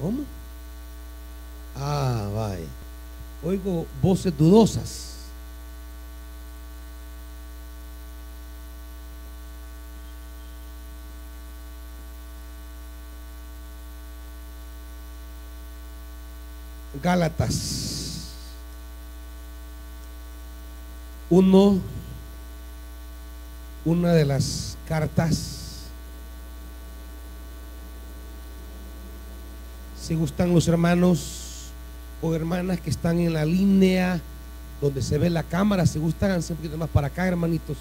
¿Cómo? Ah, vaya. Oigo voces dudosas. Gálatas 1, una de las cartas. Si gustan los hermanos o hermanas que están en la línea donde se ve la cámara, si gustan, háganse un poquito más para acá, hermanitos,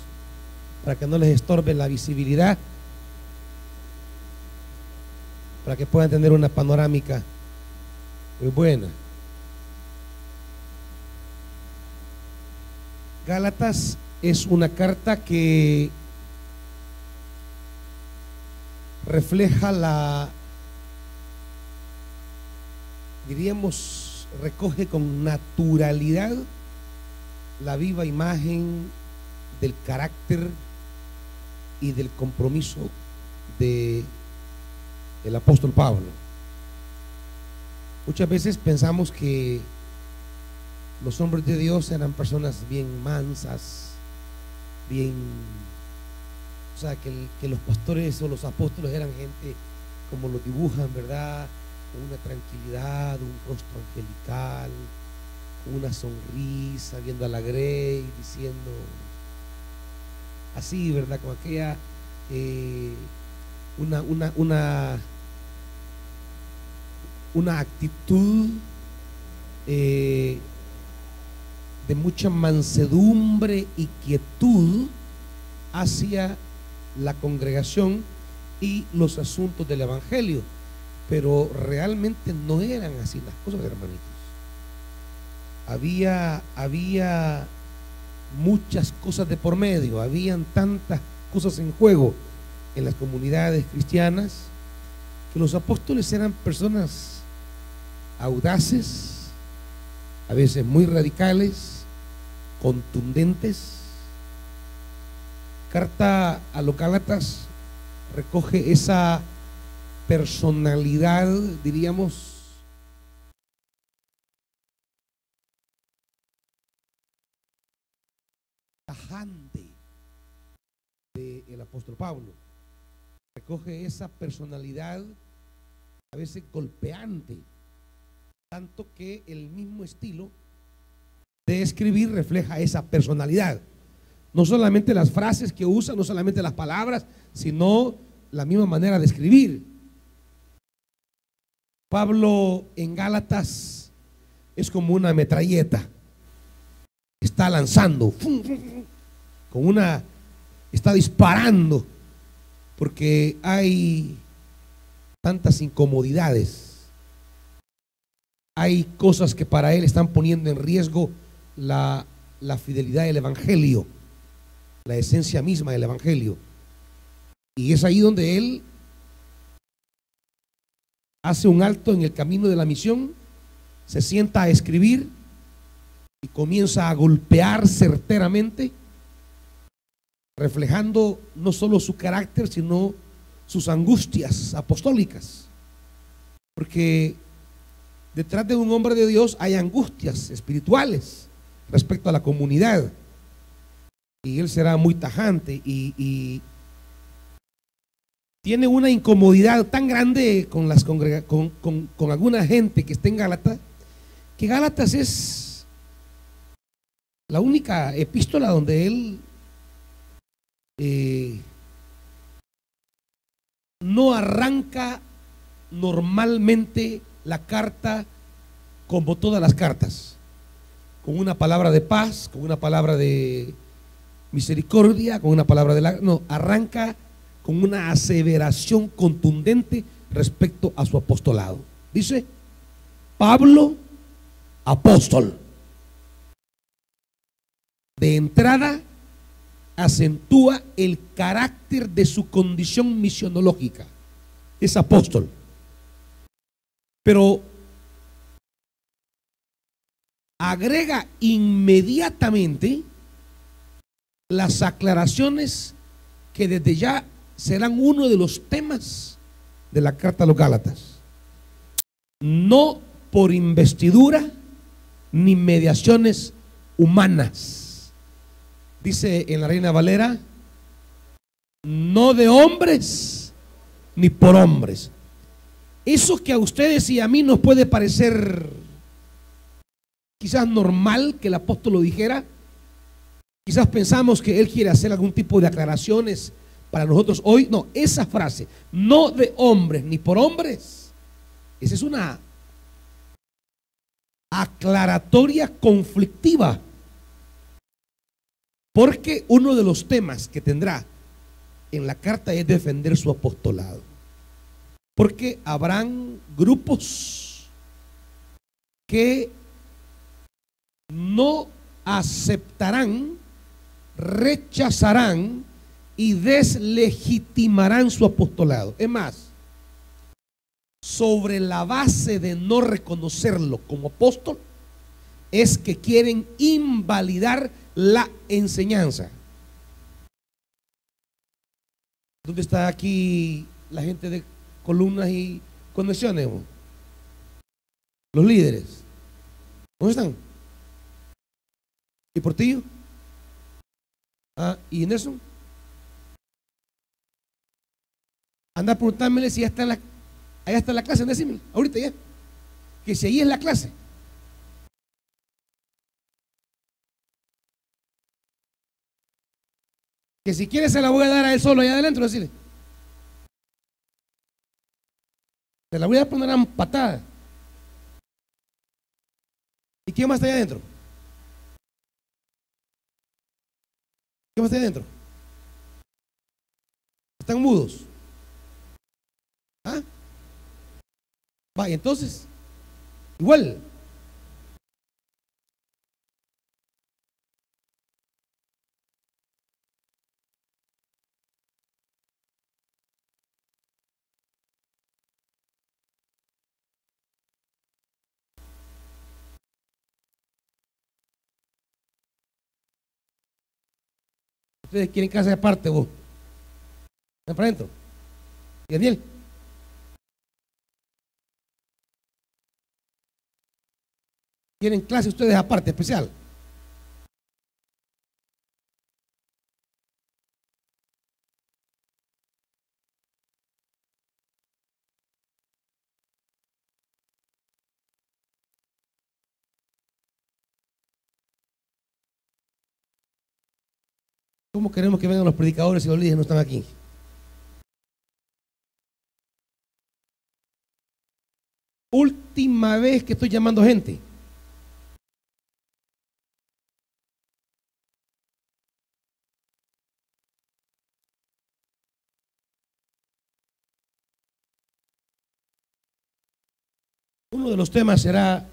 para que no les estorbe la visibilidad, para que puedan tener una panorámica muy buena. Gálatas es una carta que refleja diríamos, recoge con naturalidad la viva imagen del carácter y del compromiso del apóstol Pablo. Muchas veces pensamos que los hombres de Dios eran personas bien mansas, o sea, que los pastores o los apóstoles eran gente como lo dibujan, ¿verdad? Con una tranquilidad, un rostro angelical, con una sonrisa, viendo a la Grey, diciendo así, ¿verdad? Con aquella una actitud de mucha mansedumbre y quietud hacia la congregación y los asuntos del evangelio. Pero realmente no eran así las cosas, hermanitos. Había muchas cosas de por medio, habían tantas cosas en juego en las comunidades cristianas, que los apóstoles eran personas audaces, a veces muy radicales, contundentes. Carta a los Gálatas recoge esa personalidad, diríamos, tajante del apóstol Pablo. Recoge esa personalidad a veces golpeante, tanto que el mismo estilo de escribir refleja esa personalidad. No solamente las frases que usa, no solamente las palabras, sino la misma manera de escribir. Pablo en Gálatas es como una metralleta, está lanzando, está disparando, porque hay tantas incomodidades, hay cosas que para él están poniendo en riesgo la fidelidad del evangelio, la esencia misma del evangelio, y es ahí donde él hace un alto en el camino de la misión, se sienta a escribir y comienza a golpear certeramente, reflejando no solo su carácter, sino sus angustias apostólicas, porque detrás de un hombre de Dios hay angustias espirituales respecto a la comunidad, y él será muy tajante y tiene una incomodidad tan grande con alguna gente que está en Gálatas, que Gálatas es la única epístola donde él no arranca normalmente la carta como todas las cartas, con una palabra de paz, con una palabra de misericordia, con una palabra no, arranca con una aseveración contundente respecto a su apostolado. Dice: Pablo, apóstol. De entrada acentúa el carácter de su condición misionológica. Es apóstol. Pero agrega inmediatamente las aclaraciones que desde ya serán uno de los temas de la carta a los Gálatas. no por investidura ni mediaciones humanas. Dice en la Reina Valera, no de hombres ni por hombres. Eso que a ustedes y a mí nos puede parecer quizás normal que el apóstol lo dijera, quizás pensamos que él quiere hacer algún tipo de aclaraciones para nosotros hoy. No, esa frase, no de hombres ni por hombres, esa es una aclaratoria conflictiva, porque uno de los temas que tendrá en la carta es defender su apostolado, porque habrán grupos que no aceptarán, rechazarán y deslegitimarán su apostolado. Es más, sobre la base de no reconocerlo como apóstol, es que quieren invalidar la enseñanza. ¿Dónde está aquí la gente de columnas y conexiones? Los líderes. ¿Dónde están? ¿Y Portillo? ¿Y Nelson? Anda a preguntármele si ya está en allá está la clase, decime, ahorita ya, que si ahí es la clase. Que si quiere se la voy a dar a él solo allá adentro, decirle. Se la voy a poner a patada. ¿Y quién más está allá adentro? ¿Quién más está allá adentro? ¿Están mudos? ¿Ah? Vaya, entonces, igual. Ustedes quieren casa de aparte, vos. ¿Están para adentro? ¿Y Daniel? ¿Quieren clase ustedes aparte, especial? ¿Cómo queremos que vengan los predicadores si los líderes no están aquí? Última vez que estoy llamando gente. Uno de los temas será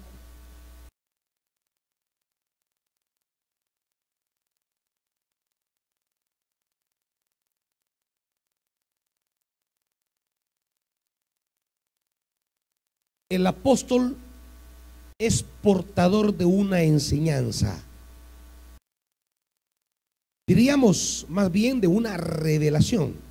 el apóstol es portador de una enseñanza. Diríamos más bien de una revelación.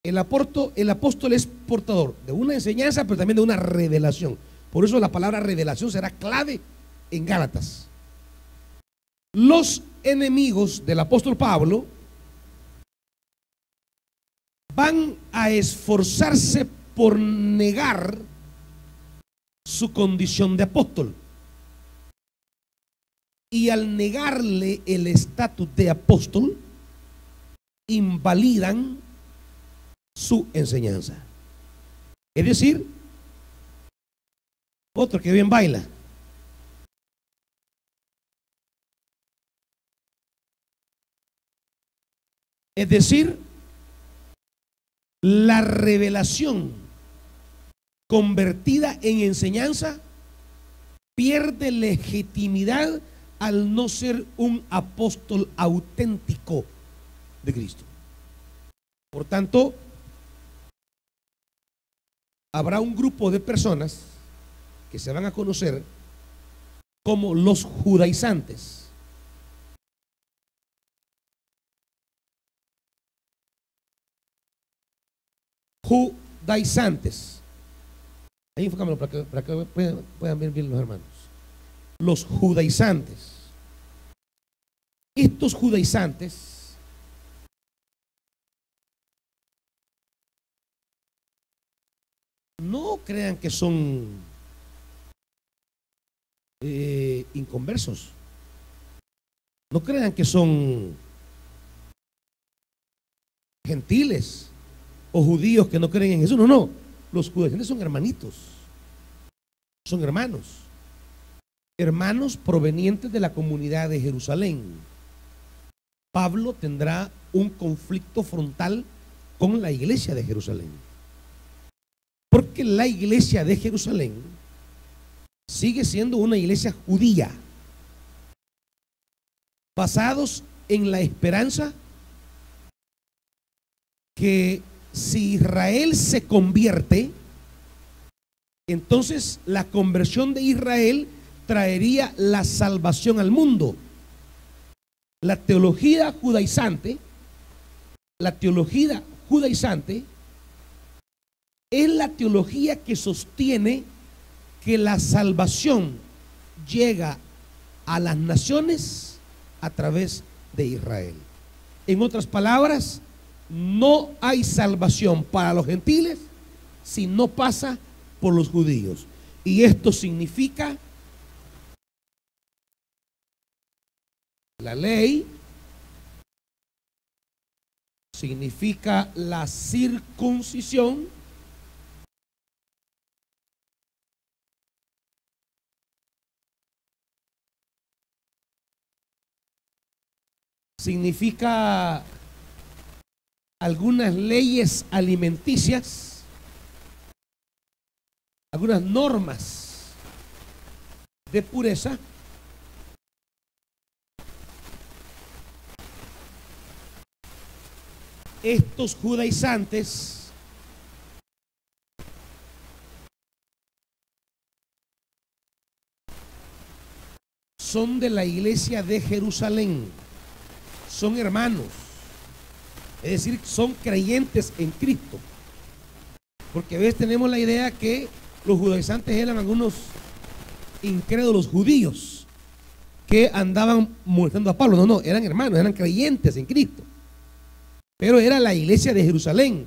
El apóstol es portador de una enseñanza, pero también de una revelación. Por eso la palabra revelación será clave en Gálatas. Los enemigos del apóstol Pablo van a esforzarse por negar su condición de apóstol. Y al negarle el estatus de apóstol, invalidan su enseñanza. Es decir, otro que bien baila. Es decir, la revelación convertida en enseñanza pierde legitimidad al no ser un apóstol auténtico de Cristo. Por tanto, habrá un grupo de personas que se van a conocer como los judaizantes. Judaizantes. Ahí enfócamelo para que puedan ver bien los hermanos. Los judaizantes. Estos judaizantes no crean que son inconversos. No crean que son gentiles o judíos que no creen en Jesús. No, no. Los judaizantes son hermanitos. Son hermanos. Hermanos provenientes de la comunidad de Jerusalén. Pablo tendrá un conflicto frontal con la iglesia de Jerusalén. Porque la iglesia de Jerusalén sigue siendo una iglesia judía, basados en la esperanza que si Israel se convierte, entonces la conversión de Israel traería la salvación al mundo. La teología judaizante es la teología que sostiene que la salvación llega a las naciones a través de Israel. En otras palabras, no hay salvación para los gentiles si no pasa por los judíos. Y esto significa la ley, significa la circuncisión, significa algunas leyes alimenticias, algunas normas de pureza, estos judaizantes son de la iglesia de Jerusalén, son hermanos, es decir, son creyentes en Cristo. Porque a veces tenemos la idea que los judaizantes eran algunos incrédulos judíos que andaban molestando a Pablo. No, no, eran hermanos, eran creyentes en Cristo. Pero era la iglesia de Jerusalén,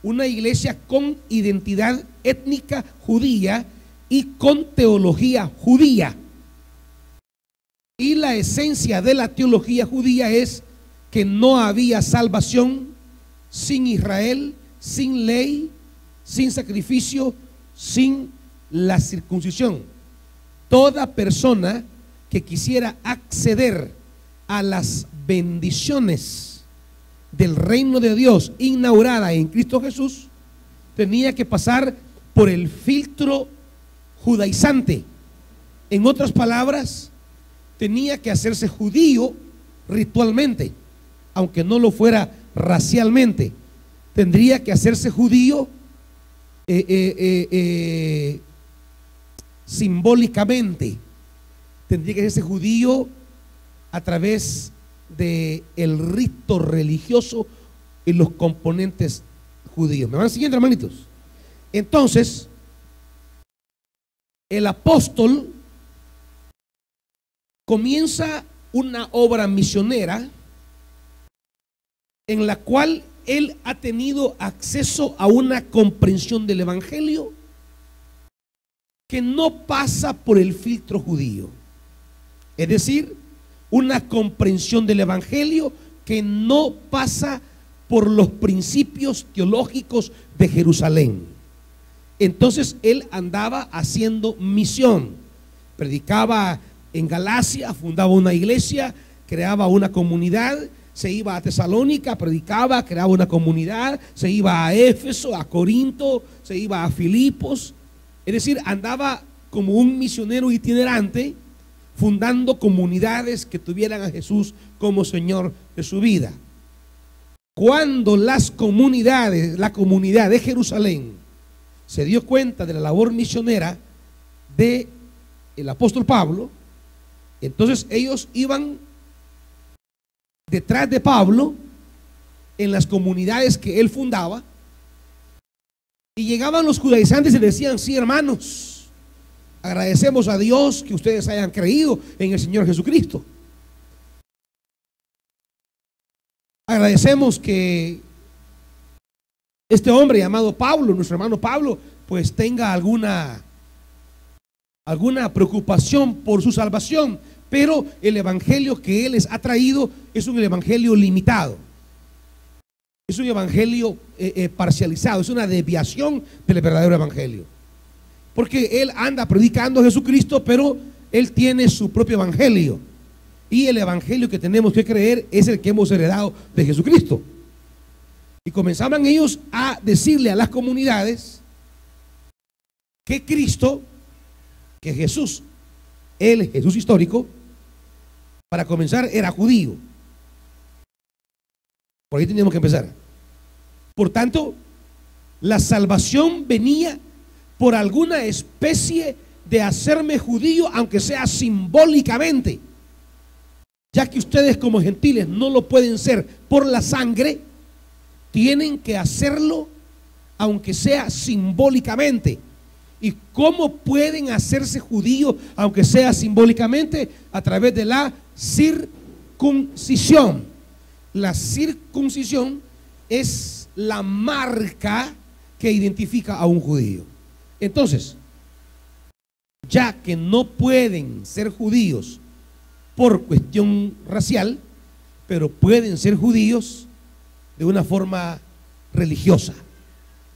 una iglesia con identidad étnica judía y con teología judía. Y la esencia de la teología judía es que no había salvación sin Israel, sin ley, sin sacrificio, sin la circuncisión. Toda persona que quisiera acceder a las bendiciones del reino de Dios inaugurada en Cristo Jesús tenía que pasar por el filtro judaizante. En otras palabras, tenía que hacerse judío ritualmente, aunque no lo fuera racialmente. Tendría que hacerse judío simbólicamente. Tendría que hacerse judío a través de el rito religioso y los componentes judíos. ¿Me van siguiendo, hermanitos? Entonces, el apóstol comienza una obra misionera en la cual él ha tenido acceso a una comprensión del evangelio que no pasa por el filtro judío. Es decir, una comprensión del evangelio que no pasa por los principios teológicos de Jerusalén. Entonces él andaba haciendo misión, predicaba en Galacia, fundaba una iglesia, creaba una comunidad, se iba a Tesalónica, predicaba, creaba una comunidad, se iba a Éfeso, a Corinto, se iba a Filipos. Es decir, andaba como un misionero itinerante, fundando comunidades que tuvieran a Jesús como Señor de su vida. Cuando la comunidad de Jerusalén se dio cuenta de la labor misionera del apóstol Pablo, entonces ellos iban detrás de Pablo en las comunidades que él fundaba Y llegaban los judaizantes y decían: sí, hermanos, agradecemos a Dios que ustedes hayan creído en el Señor Jesucristo. Agradecemos que este hombre llamado Pablo, nuestro hermano Pablo, pues tenga alguna preocupación por su salvación, pero el evangelio que él les ha traído es un evangelio limitado, es un evangelio parcializado, es una desviación del verdadero evangelio, porque él anda predicando a Jesucristo, pero él tiene su propio evangelio, y el evangelio que tenemos que creer es el que hemos heredado de Jesucristo. Y comenzaban ellos a decirle a las comunidades que Cristo, que Jesús, el Jesús histórico, para comenzar era judío. Por ahí teníamos que empezar. Por tanto, la salvación venía por alguna especie de hacerme judío, aunque sea simbólicamente, ya que ustedes como gentiles no lo pueden ser por la sangre. Tienen que hacerlo aunque sea simbólicamente. ¿Y cómo pueden hacerse judíos aunque sea simbólicamente? A través de la circuncisión. La circuncisión es la marca que identifica a un judío. Entonces, ya que no pueden ser judíos por cuestión racial, pero pueden ser judíos de una forma religiosa.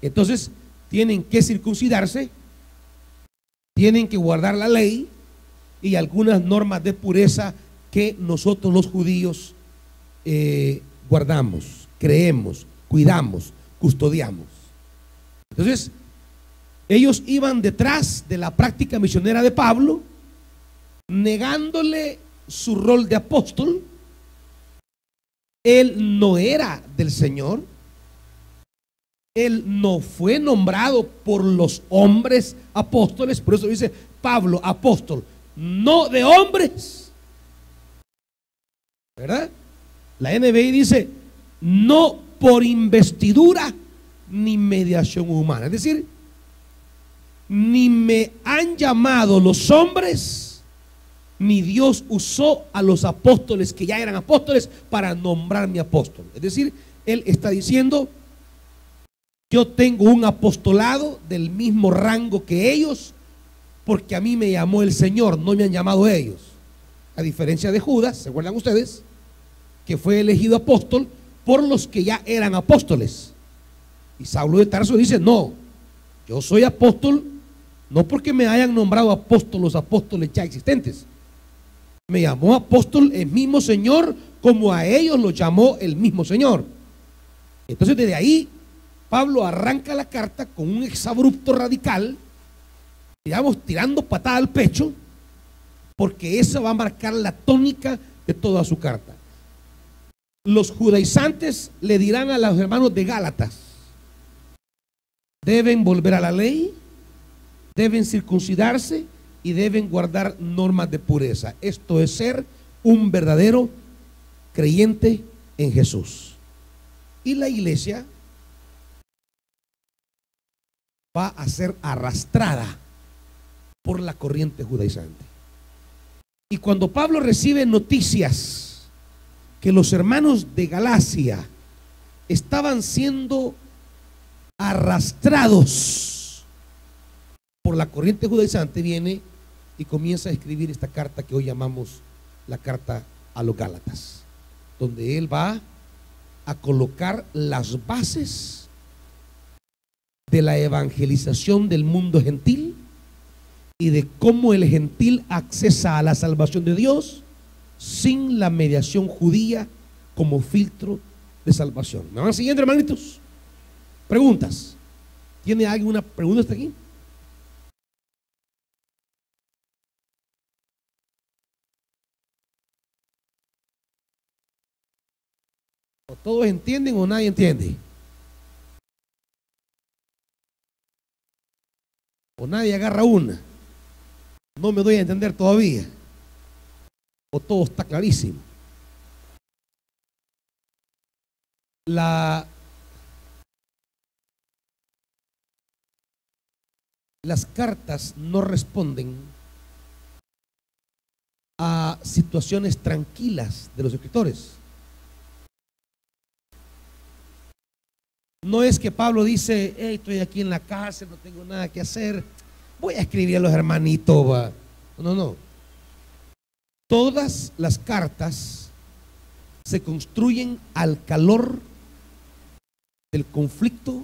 Entonces tienen que circuncidarse, tienen que guardar la ley y algunas normas de pureza que nosotros los judíos guardamos, creemos, cuidamos, custodiamos. Entonces ellos iban detrás de la práctica misionera de Pablo, negándole su rol de apóstol. Él no era del Señor. Él no fue nombrado por los hombres apóstoles. Por eso dice Pablo, apóstol, no de hombres, ¿verdad? La NBI dice, no por investidura ni mediación humana. Es decir, ni me han llamado los hombres, ni Dios usó a los apóstoles que ya eran apóstoles para nombrarme apóstol. Es decir, él está diciendo: yo tengo un apostolado del mismo rango que ellos, porque a mí me llamó el Señor, no me han llamado ellos. A diferencia de Judas, ¿se acuerdan ustedes? Que fue elegido apóstol por los que ya eran apóstoles. Y Saulo de Tarso dice: no, yo soy apóstol no porque me hayan nombrado apóstol los apóstoles ya existentes. Me llamó apóstol el mismo Señor, como a ellos los llamó el mismo Señor. Entonces desde ahí Pablo arranca la carta con un exabrupto radical, digamos, tirando patada al pecho, porque eso va a marcar la tónica de toda su carta. Los judaizantes le dirán a los hermanos de Gálatas: deben volver a la ley, deben circuncidarse y deben guardar normas de pureza. Esto es ser un verdadero creyente en Jesús. Y la iglesia va a ser arrastrada por la corriente judaizante. Y cuando Pablo recibe noticias que los hermanos de Galacia estaban siendo arrastrados por la corriente judaizante, viene y comienza a escribir esta carta que hoy llamamos la carta a los Gálatas, donde él va a colocar las bases de la evangelización del mundo gentil y de cómo el gentil accesa a la salvación de Dios sin la mediación judía como filtro de salvación. ¿Me van siguiendo, hermanitos? Preguntas. ¿Tiene alguien una pregunta hasta aquí? ¿O todos entienden o nadie entiende? ¿O nadie agarra una? No me doy a entender todavía. ¿O todo está clarísimo? La las cartas no responden a situaciones tranquilas de los escritores. No es que Pablo dice: hey, estoy aquí en la cárcel, no tengo nada que hacer, voy a escribir a los hermanitos, va. No. Todas las cartas se construyen al calor del conflicto,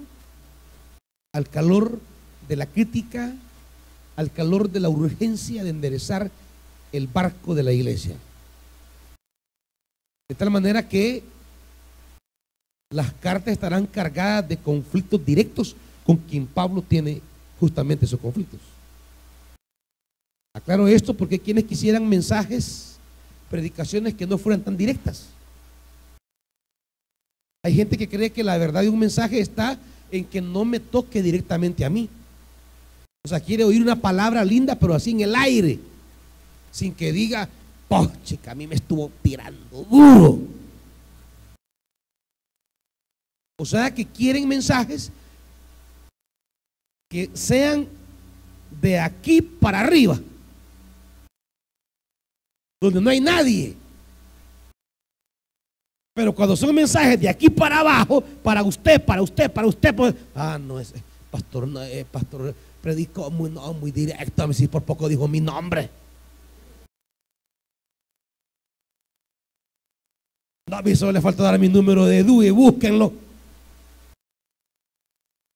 al calor de la crítica, al calor de la urgencia de enderezar el barco de la iglesia. De tal manera que las cartas estarán cargadas de conflictos directos con quien Pablo tiene justamente esos conflictos. Aclaro esto porque hay quienes quisieran mensajes, predicaciones que no fueran tan directas. Hay gente que cree que la verdad de un mensaje está en que no me toque directamente a mí. O sea, quiere oír una palabra linda, pero así en el aire, sin que diga: poche, que a mí me estuvo tirando duro. O sea, que quieren mensajes que sean de aquí para arriba, donde no hay nadie. Pero cuando son mensajes de aquí para abajo, para usted, pues, no, es pastor, no, pastor predicó muy directo, a mí sí por poco dijo mi nombre. No, a mí solo le falta dar mi número de DUI, búsquenlo.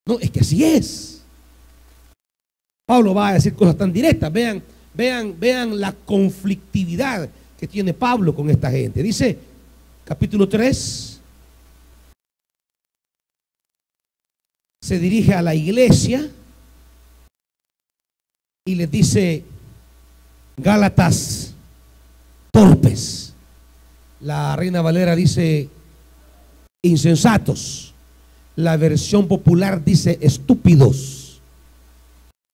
No, es que así es. Pablo va a decir cosas tan directas. Vean la conflictividad que tiene Pablo con esta gente. Dice, capítulo 3, se dirige a la iglesia y les dice: Gálatas torpes. La Reina Valera dice insensatos. La versión popular dice estúpidos.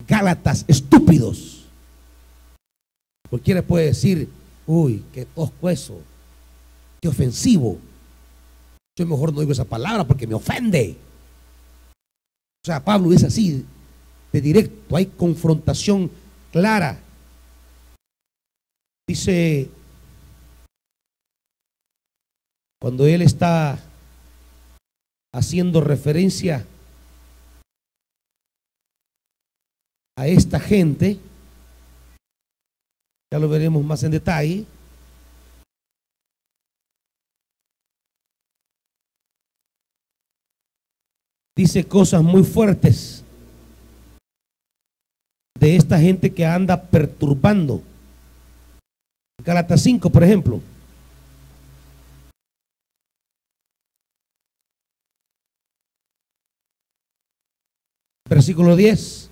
Gálatas estúpidos. Cualquiera puede decir: uy, qué tosco eso, qué ofensivo. Yo mejor no digo esa palabra porque me ofende. O sea, Pablo es así de directo, hay confrontación clara. Dice, cuando él está haciendo referencia a esta gente, ya lo veremos más en detalle. Dice cosas muy fuertes de esta gente que anda perturbando. Gálatas 5, por ejemplo. Versículo 10.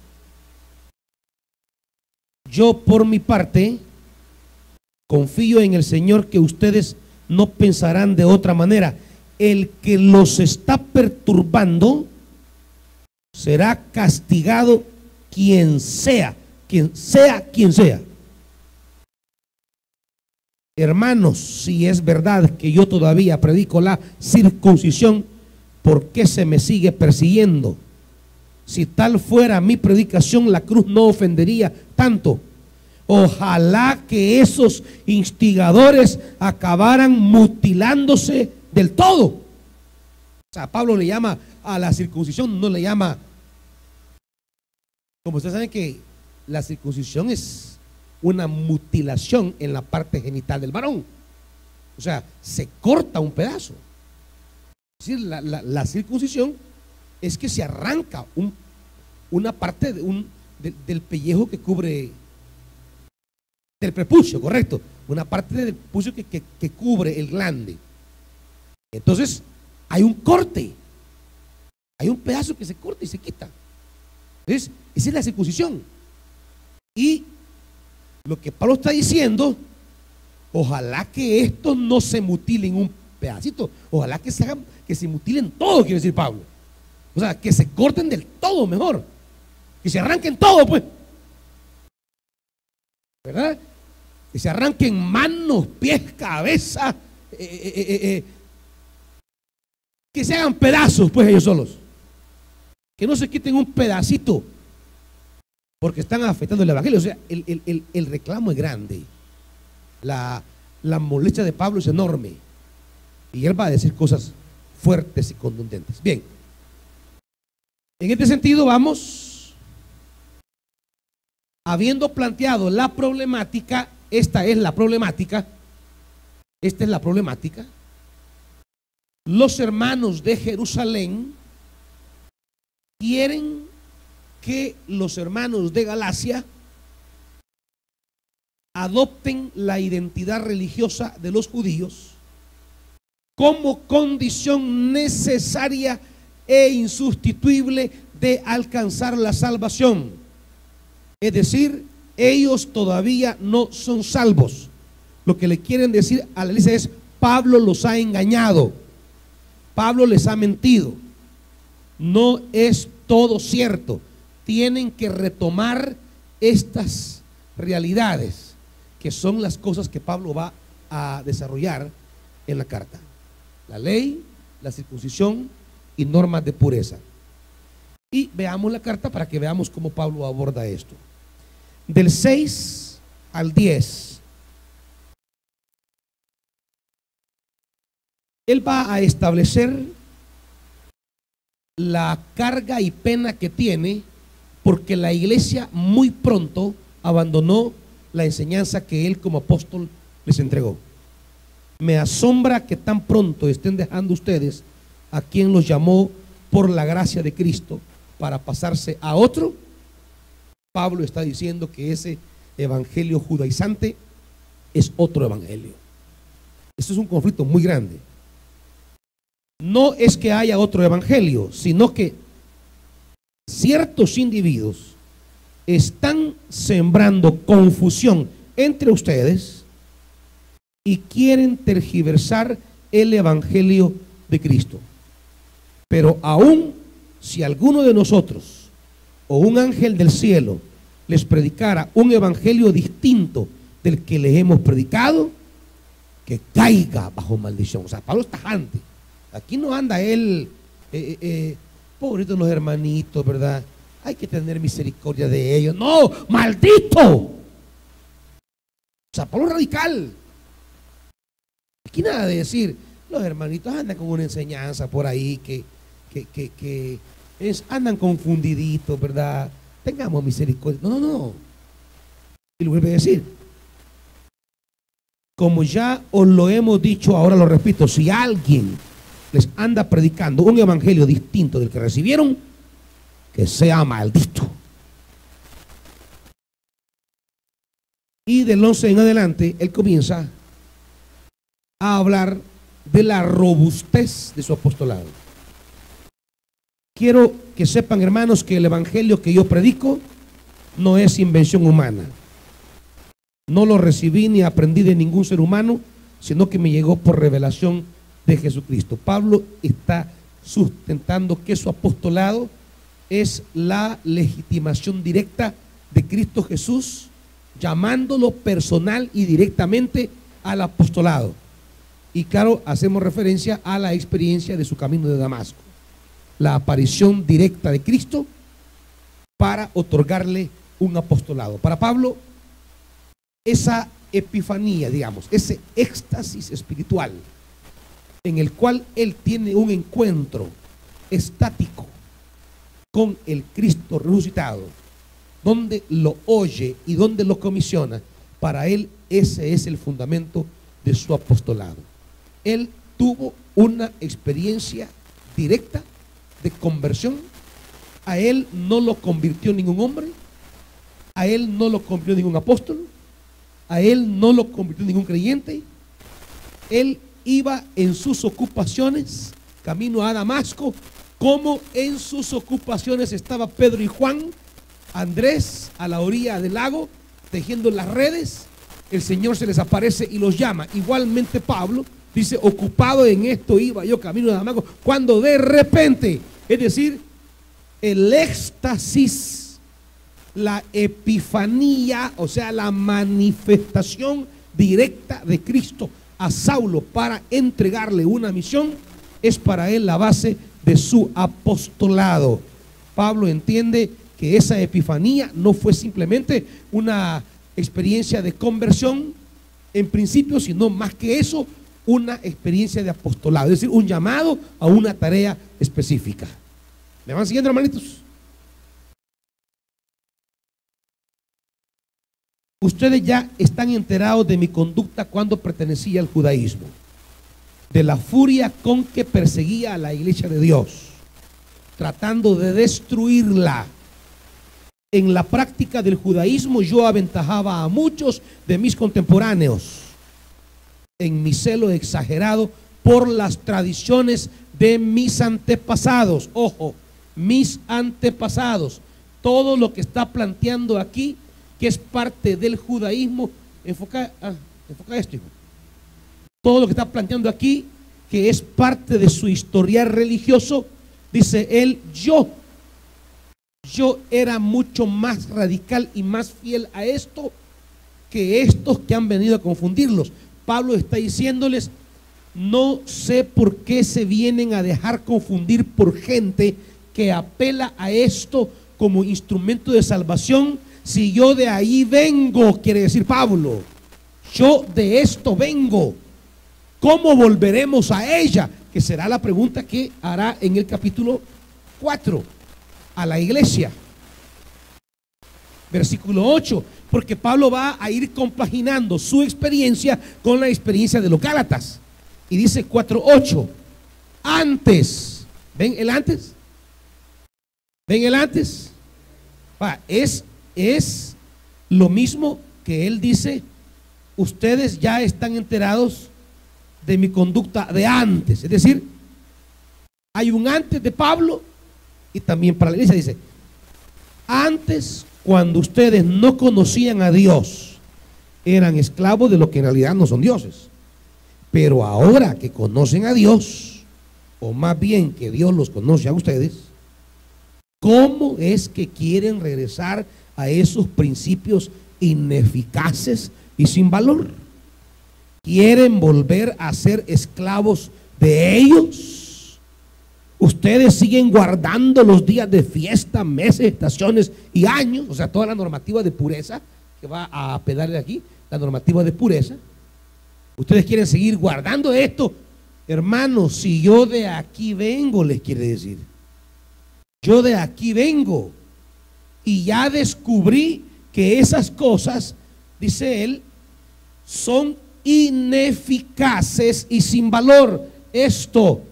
Yo por mi parte confío en el Señor que ustedes no pensarán de otra manera. El que los está perturbando será castigado quien sea. Hermanos, si es verdad que yo todavía predico la circuncisión, ¿por qué se me sigue persiguiendo? Si tal fuera mi predicación, la cruz no ofendería tanto. Ojalá que esos instigadores acabaran mutilándose del todo. O sea, Pablo le llama a la circuncisión, no le llama, como ustedes saben que la circuncisión es una mutilación en la parte genital del varón. O sea, se corta un pedazo. Es decir, la circuncisión es que se arranca una parte del pellejo que cubre, del prepucio, correcto, una parte del prepucio que cubre el glande. Entonces hay un corte, hay un pedazo que se corta y se quita. Entonces esa es la circuncisión. Y lo que Pablo está diciendo: ojalá que estos no se mutilen un pedacito, ojalá que se mutilen todo, quiere decir Pablo. O sea, que se corten del todo mejor, que se arranquen todo, pues, ¿verdad? Que se arranquen manos, pies, cabeza, que se hagan pedazos, pues, ellos solos. Que no se quiten un pedacito porque están afectando el evangelio. O sea, el reclamo es grande, la molestia de Pablo es enorme, y él va a decir cosas fuertes y contundentes. Bien, en este sentido vamos, habiendo planteado la problemática, esta es la problemática, los hermanos de Jerusalén quieren que los hermanos de Galacia adopten la identidad religiosa de los judíos como condición necesaria e insustituible de alcanzar la salvación. Es decir, ellos todavía no son salvos. Lo que le quieren decir a la iglesia es: Pablo los ha engañado, Pablo les ha mentido, no es todo cierto. Tienen que retomar estas realidades, que son las cosas que Pablo va a desarrollar en la carta: la ley, la circuncisión y normas de pureza. Y veamos la carta para que veamos cómo Pablo aborda esto. Del 6 al 10, él va a establecer la carga y pena que tiene porque la iglesia muy pronto abandonó la enseñanza que él como apóstol les entregó. Me asombra que tan pronto estén dejando ustedes a quien los llamó por la gracia de Cristo para pasarse a otro. Pablo está diciendo que ese evangelio judaizante es otro evangelio. Esto es un conflicto muy grande. No es que haya otro evangelio, sino que ciertos individuos están sembrando confusión entre ustedes y quieren tergiversar el evangelio de Cristo. Pero aún si alguno de nosotros o un ángel del cielo les predicara un evangelio distinto del que les hemos predicado, que caiga bajo maldición. O sea, Pablo es tajante. Aquí no anda él, pobrecitos los hermanitos, ¿verdad? Hay que tener misericordia de ellos. No, maldito. O sea, Pablo es radical. Aquí nada de decir, los hermanitos andan con una enseñanza por ahí que andan confundiditos, ¿verdad? Tengamos misericordia. No. Y lo vuelve a decir: como ya os lo hemos dicho, ahora lo repito, si alguien les anda predicando un evangelio distinto del que recibieron, que sea maldito. Y del 11 en adelante, él comienza a hablar de la robustez de su apostolado. Quiero que sepan, hermanos, que el evangelio que yo predico no es invención humana. No lo recibí ni aprendí de ningún ser humano, sino que me llegó por revelación de Jesucristo. Pablo está sustentando que su apostolado es la legitimación directa de Cristo Jesús, llamándolo personal y directamente al apostolado. Y claro, hacemos referencia a la experiencia de su camino de Damasco, la aparición directa de Cristo para otorgarle un apostolado. Para Pablo, esa epifanía, digamos, ese éxtasis espiritual en el cual él tiene un encuentro estático con el Cristo resucitado, donde lo oye y donde lo comisiona, para él ese es el fundamento de su apostolado. Él tuvo una experiencia directa de conversión. A él no lo convirtió ningún hombre, a él no lo convirtió ningún apóstol, a él no lo convirtió ningún creyente. Él iba en sus ocupaciones camino a Damasco, como en sus ocupaciones estaba Pedro y Juan, Andrés a la orilla del lago tejiendo las redes. El Señor se les aparece y los llama. Igualmente Pablo dice: ocupado en esto iba yo camino a Damasco, cuando de repente, es decir, el éxtasis, la epifanía, o sea, la manifestación directa de Cristo a Saulo para entregarle una misión, es para él la base de su apostolado. Pablo entiende que esa epifanía no fue simplemente una experiencia de conversión en principio, sino más que eso, una experiencia de apostolado, es decir, un llamado a una tarea específica. ¿Me van siguiendo, hermanitos? Ustedes ya están enterados de mi conducta cuando pertenecía al judaísmo, de la furia con que perseguía a la iglesia de Dios, tratando de destruirla. En la práctica del judaísmo yo aventajaba a muchos de mis contemporáneos en mi celo exagerado por las tradiciones de mis antepasados. Ojo, mis antepasados. Todo lo que está planteando aquí, que es parte del judaísmo, enfoca esto, hijo. Todo lo que está planteando aquí, que es parte de su historial religioso, dice él, yo era mucho más radical y más fiel a esto que estos que han venido a confundirlos. Pablo está diciéndoles, no sé por qué se vienen a dejar confundir por gente que apela a esto como instrumento de salvación, si yo de ahí vengo, quiere decir Pablo, yo de esto vengo. ¿Cómo volveremos a ella? Que será la pregunta que hará en el capítulo 4 a la iglesia. Versículo 8, porque Pablo va a ir compaginando su experiencia con la experiencia de los Gálatas. Y dice 4:8, antes, ¿ven el antes? ¿Ven el antes? Es lo mismo que él dice, ustedes ya están enterados de mi conducta de antes. Es decir, hay un antes de Pablo y también para la iglesia dice, antes, cuando ustedes no conocían a Dios, eran esclavos de lo que en realidad no son dioses. Pero ahora que conocen a Dios, o más bien que Dios los conoce a ustedes, ¿cómo es que quieren regresar a esos principios ineficaces y sin valor? ¿Quieren volver a ser esclavos de ellos? Ustedes siguen guardando los días de fiesta, meses, estaciones y años, o sea, toda la normativa de pureza que va a apelar de aquí, la normativa de pureza. Ustedes quieren seguir guardando esto. Hermanos, si yo de aquí vengo, les quiere decir, yo de aquí vengo y ya descubrí que esas cosas, dice él, son ineficaces y sin valor. Esto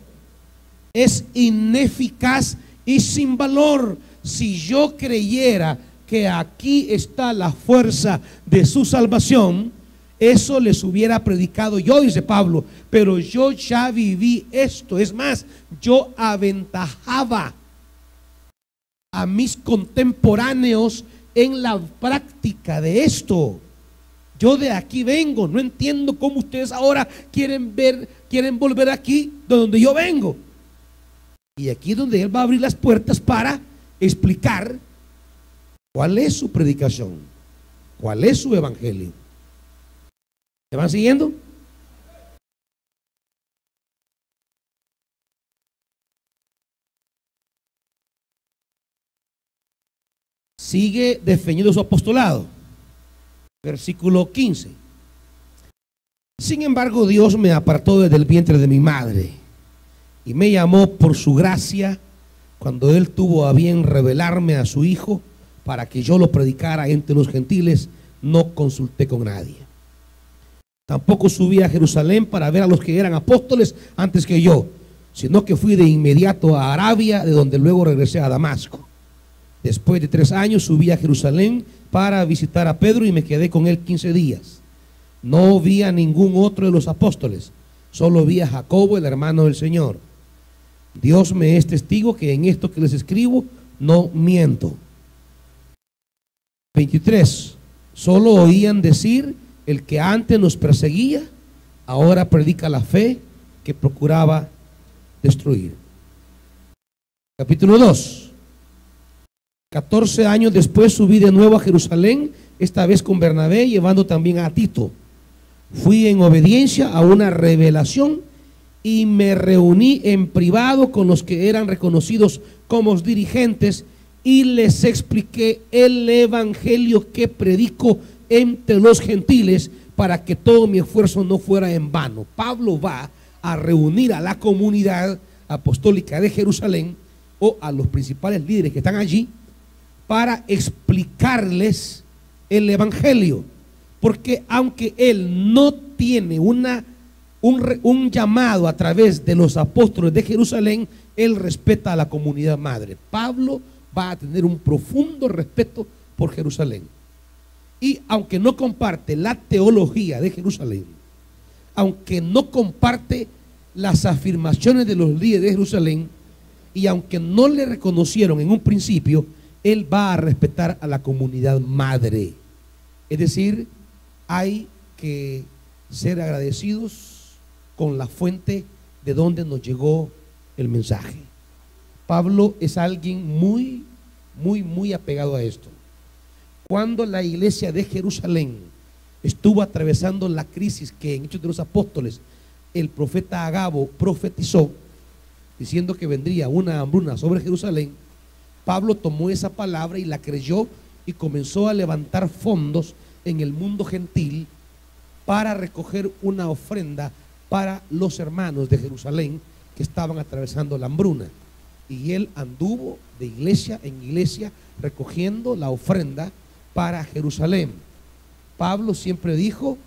es ineficaz y sin valor. Si yo creyera que aquí está la fuerza de su salvación, eso les hubiera predicado yo, dice Pablo, pero yo ya viví esto. Es más, yo aventajaba a mis contemporáneos en la práctica de esto. Yo de aquí vengo, no entiendo cómo ustedes ahora quieren volver aquí de donde yo vengo. Y aquí es donde él va a abrir las puertas para explicar cuál es su predicación, cuál es su evangelio. ¿Me van siguiendo? Sigue defendiendo su apostolado. Versículo 15. Sin embargo, Dios me apartó desde el vientre de mi madre y me llamó por su gracia cuando Él tuvo a bien revelarme a su Hijo para que yo lo predicara entre los gentiles. No consulté con nadie. Tampoco subí a Jerusalén para ver a los que eran apóstoles antes que yo, sino que fui de inmediato a Arabia, de donde luego regresé a Damasco. Después de 3 años subí a Jerusalén para visitar a Pedro y me quedé con él 15 días. No vi a ningún otro de los apóstoles, solo vi a Jacobo, el hermano del Señor. Dios me es testigo que en esto que les escribo no miento. 23. Solo oían decir, el que antes nos perseguía, ahora predica la fe que procuraba destruir. Capítulo 2. 14 años después subí de nuevo a Jerusalén, esta vez con Bernabé, llevando también a Tito. Fui en obediencia a una revelación y me reuní en privado con los que eran reconocidos como dirigentes y les expliqué el evangelio que predico entre los gentiles, para que todo mi esfuerzo no fuera en vano. Pablo va a reunir a la comunidad apostólica de Jerusalén, o a los principales líderes que están allí, para explicarles el evangelio, porque aunque él no tiene un llamado a través de los apóstoles de Jerusalén, él respeta a la comunidad madre. Pablo va a tener un profundo respeto por Jerusalén, y aunque no comparte la teología de Jerusalén, aunque no comparte las afirmaciones de los líderes de Jerusalén, y aunque no le reconocieron en un principio, él va a respetar a la comunidad madre. Es decir, hay que ser agradecidos con la fuente de donde nos llegó el mensaje. Pablo es alguien muy apegado a esto. Cuando la iglesia de Jerusalén estuvo atravesando la crisis que en Hechos de los Apóstoles el profeta Agabo profetizó, diciendo que vendría una hambruna sobre Jerusalén, Pablo tomó esa palabra y la creyó, y comenzó a levantar fondos en el mundo gentil para recoger una ofrenda para los hermanos de Jerusalén que estaban atravesando la hambruna. Y él anduvo de iglesia en iglesia recogiendo la ofrenda para Jerusalén. Pablo siempre dijo: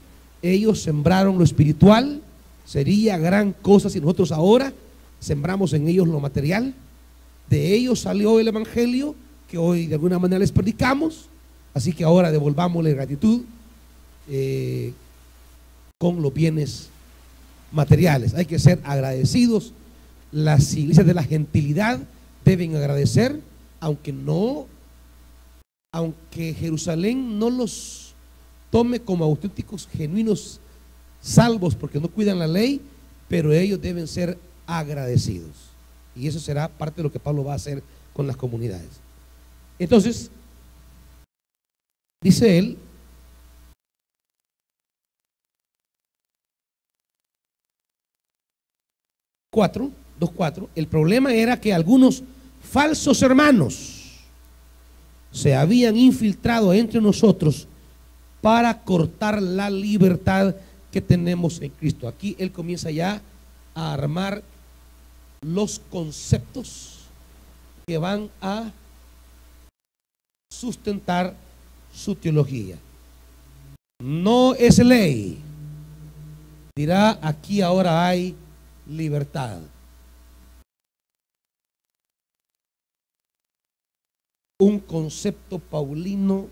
ellos sembraron lo espiritual, sería gran cosa si nosotros ahora sembramos en ellos lo material. De ellos salió el evangelio que hoy de alguna manera les predicamos, así que ahora devolvámosle gratitud con los bienes materiales. Hay que ser agradecidos. Las iglesias de la gentilidad deben agradecer, aunque Jerusalén no los tome como auténticos, genuinos salvos porque no cuidan la ley, pero ellos deben ser agradecidos, y eso será parte de lo que Pablo va a hacer con las comunidades. Entonces dice él: el problema era que algunos falsos hermanos se habían infiltrado entre nosotros para cortar la libertad que tenemos en Cristo. Aquí él comienza ya a armar los conceptos que van a sustentar su teología. No es ley, dirá, aquí ahora hay libertad. Un concepto paulino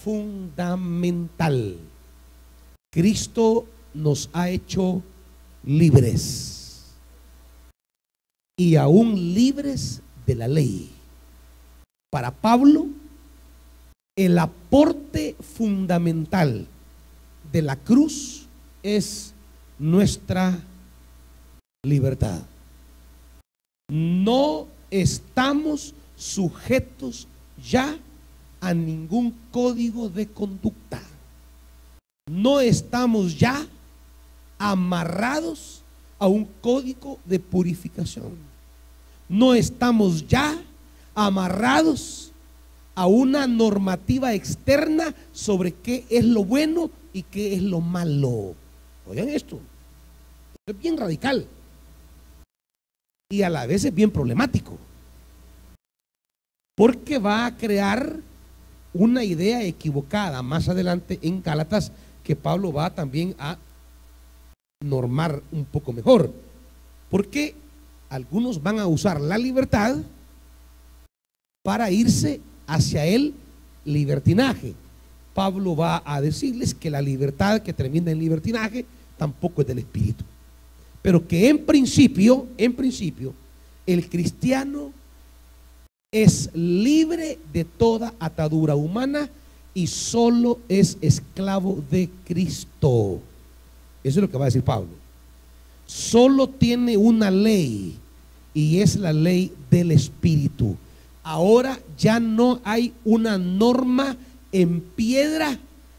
fundamental. Cristo nos ha hecho libres, y aún libres de la ley. Para Pablo, el aporte fundamental de la cruz es nuestra libertad. No estamos sujetos ya a ningún código de conducta. No estamos ya amarrados a un código de purificación. No estamos ya amarrados a una normativa externa sobre qué es lo bueno y qué es lo malo. Oigan esto, es bien radical y a la vez es bien problemático, porque va a crear una idea equivocada más adelante en Gálatas, que Pablo va también a normar un poco mejor, porque algunos van a usar la libertad para irse hacia el libertinaje. Pablo va a decirles que la libertad que termina en libertinaje tampoco es del espíritu, pero que en principio el cristiano es libre de toda atadura humana y solo es esclavo de Cristo. Eso es lo que va a decir Pablo. Solo tiene una ley, y es la ley del espíritu. Ahora ya no hay una norma en piedra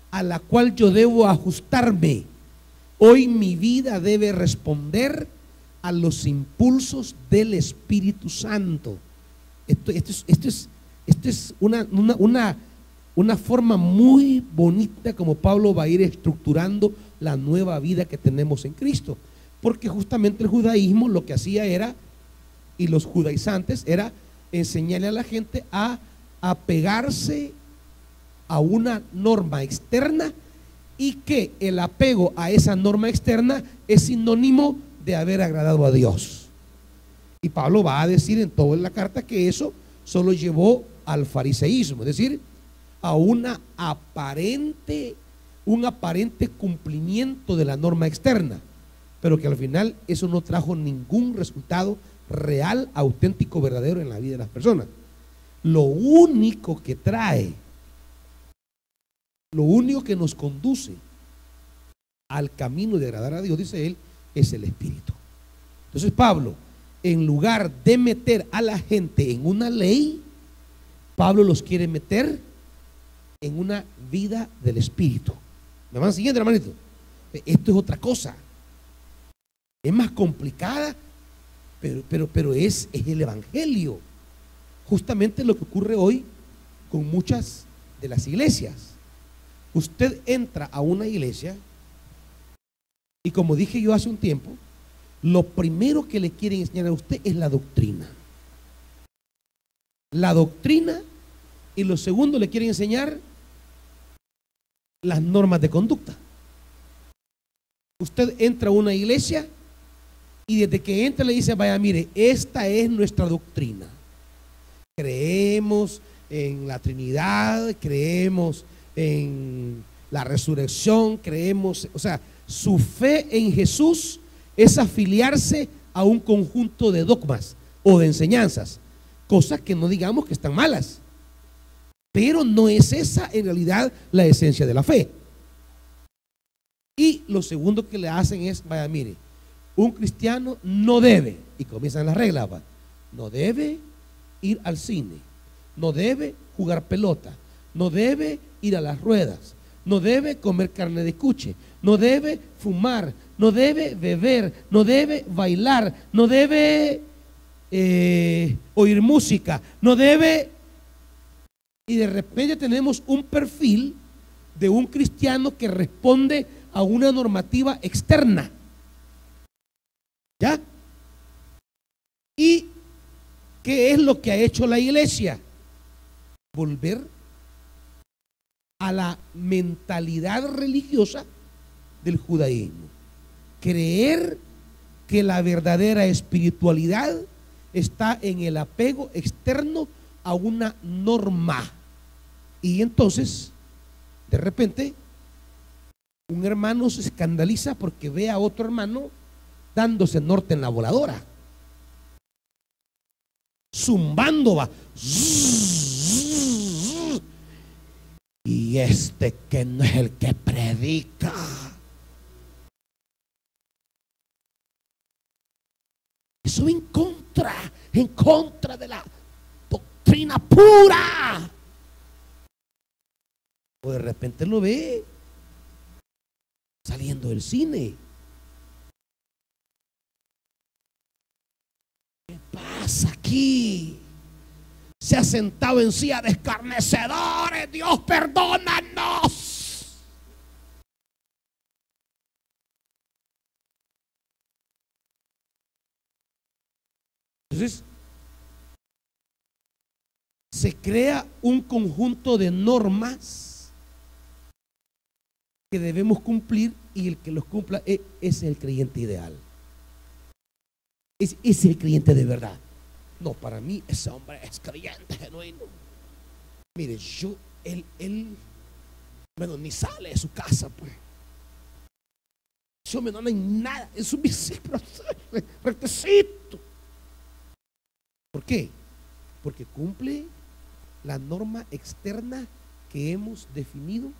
a la cual yo debo ajustarme. Hoy mi vida debe responder a los impulsos del Espíritu Santo. Esto es Esta es una forma muy bonita como Pablo va a ir estructurando la nueva vida que tenemos en Cristo. Porque justamente el judaísmo lo que hacía era, y los judaizantes, era enseñarle a la gente a apegarse a una norma externa, y que el apego a esa norma externa es sinónimo de haber agradado a Dios. Y Pablo va a decir en toda la carta que eso solo llevó al fariseísmo, es decir, a un aparente cumplimiento de la norma externa, pero que al final eso no trajo ningún resultado real, auténtico, verdadero en la vida de las personas. Lo único que trae, lo único que nos conduce al camino de agradar a Dios, dice él, es el Espíritu. Entonces Pablo, en lugar de meter a la gente en una ley, Pablo los quiere meter en una vida del Espíritu. ¿Me van siguiendo, hermanito? Esto es otra cosa. Es más complicada, pero es el Evangelio. Justamente lo que ocurre hoy con muchas de las iglesias. Usted entra a una iglesia y, como dije yo hace un tiempo, lo primero que le quieren enseñar a usted es la doctrina. La doctrina, y lo segundo le quieren enseñar las normas de conducta. Usted entra a una iglesia y desde que entra le dice: vaya, mire, esta es nuestra doctrina. Creemos en la Trinidad, creemos en la resurrección, creemos, o sea, su fe en Jesús es afiliarse a un conjunto de dogmas o de enseñanzas, cosas que no digamos que están malas, pero no es esa en realidad la esencia de la fe. Y lo segundo que le hacen es: vaya, mire, un cristiano no debe, y comienzan las reglas, no debe ir al cine, no debe jugar pelota, no debe ir a las ruedas, no debe comer carne de cuche, no debe fumar, no debe beber, no debe bailar, no debe oír música, no debe. Y de repente tenemos un perfil de un cristiano que responde a una normativa externa. ¿Ya? ¿Y qué es lo que ha hecho la iglesia? Volver a la mentalidad religiosa del judaísmo. Creer que la verdadera espiritualidad está en el apego externo a una norma. Y entonces, de repente, un hermano se escandaliza porque ve a otro hermano dándose norte en la voladora, zumbando, va. Y este que no es el que predica. Eso en contra de la doctrina pura. O de repente lo ve saliendo del cine. ¿Qué pasa aquí? Se ha sentado en silla de escarnecedores. Dios, perdónanos. Entonces, se crea un conjunto de normas que debemos cumplir, y el que los cumpla es el creyente ideal. Es el creyente de verdad. No, para mí ese hombre es creyente genuino. Mire, él bueno, ni sale de su casa, pues. Ese hombre no hay nada, es un discípulo rectecito. ¿Por qué? Porque cumple la norma externa que hemos definido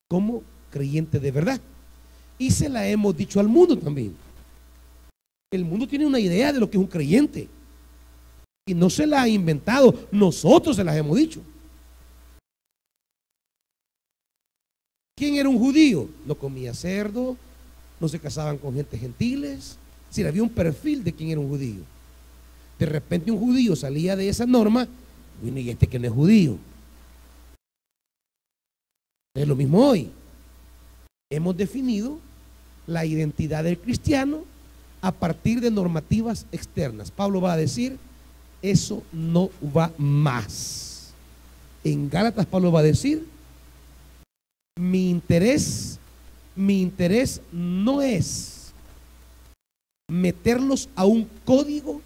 como creyente de verdad. Y se la hemos dicho al mundo también. El mundo tiene una idea de lo que es un creyente. Y no se la ha inventado, nosotros se las hemos dicho. ¿Quién era un judío? No comía cerdo, no se casaban con gente gentiles. Es decir, había un perfil de quién era un judío. De repente un judío salía de esa norma Bueno, y este que no es judío. Es lo mismo hoy. Hemos definido la identidad del cristiano a partir de normativas externas. Pablo va a decir, eso no va más. En Gálatas Pablo va a decir, mi interés no es meterlos a un código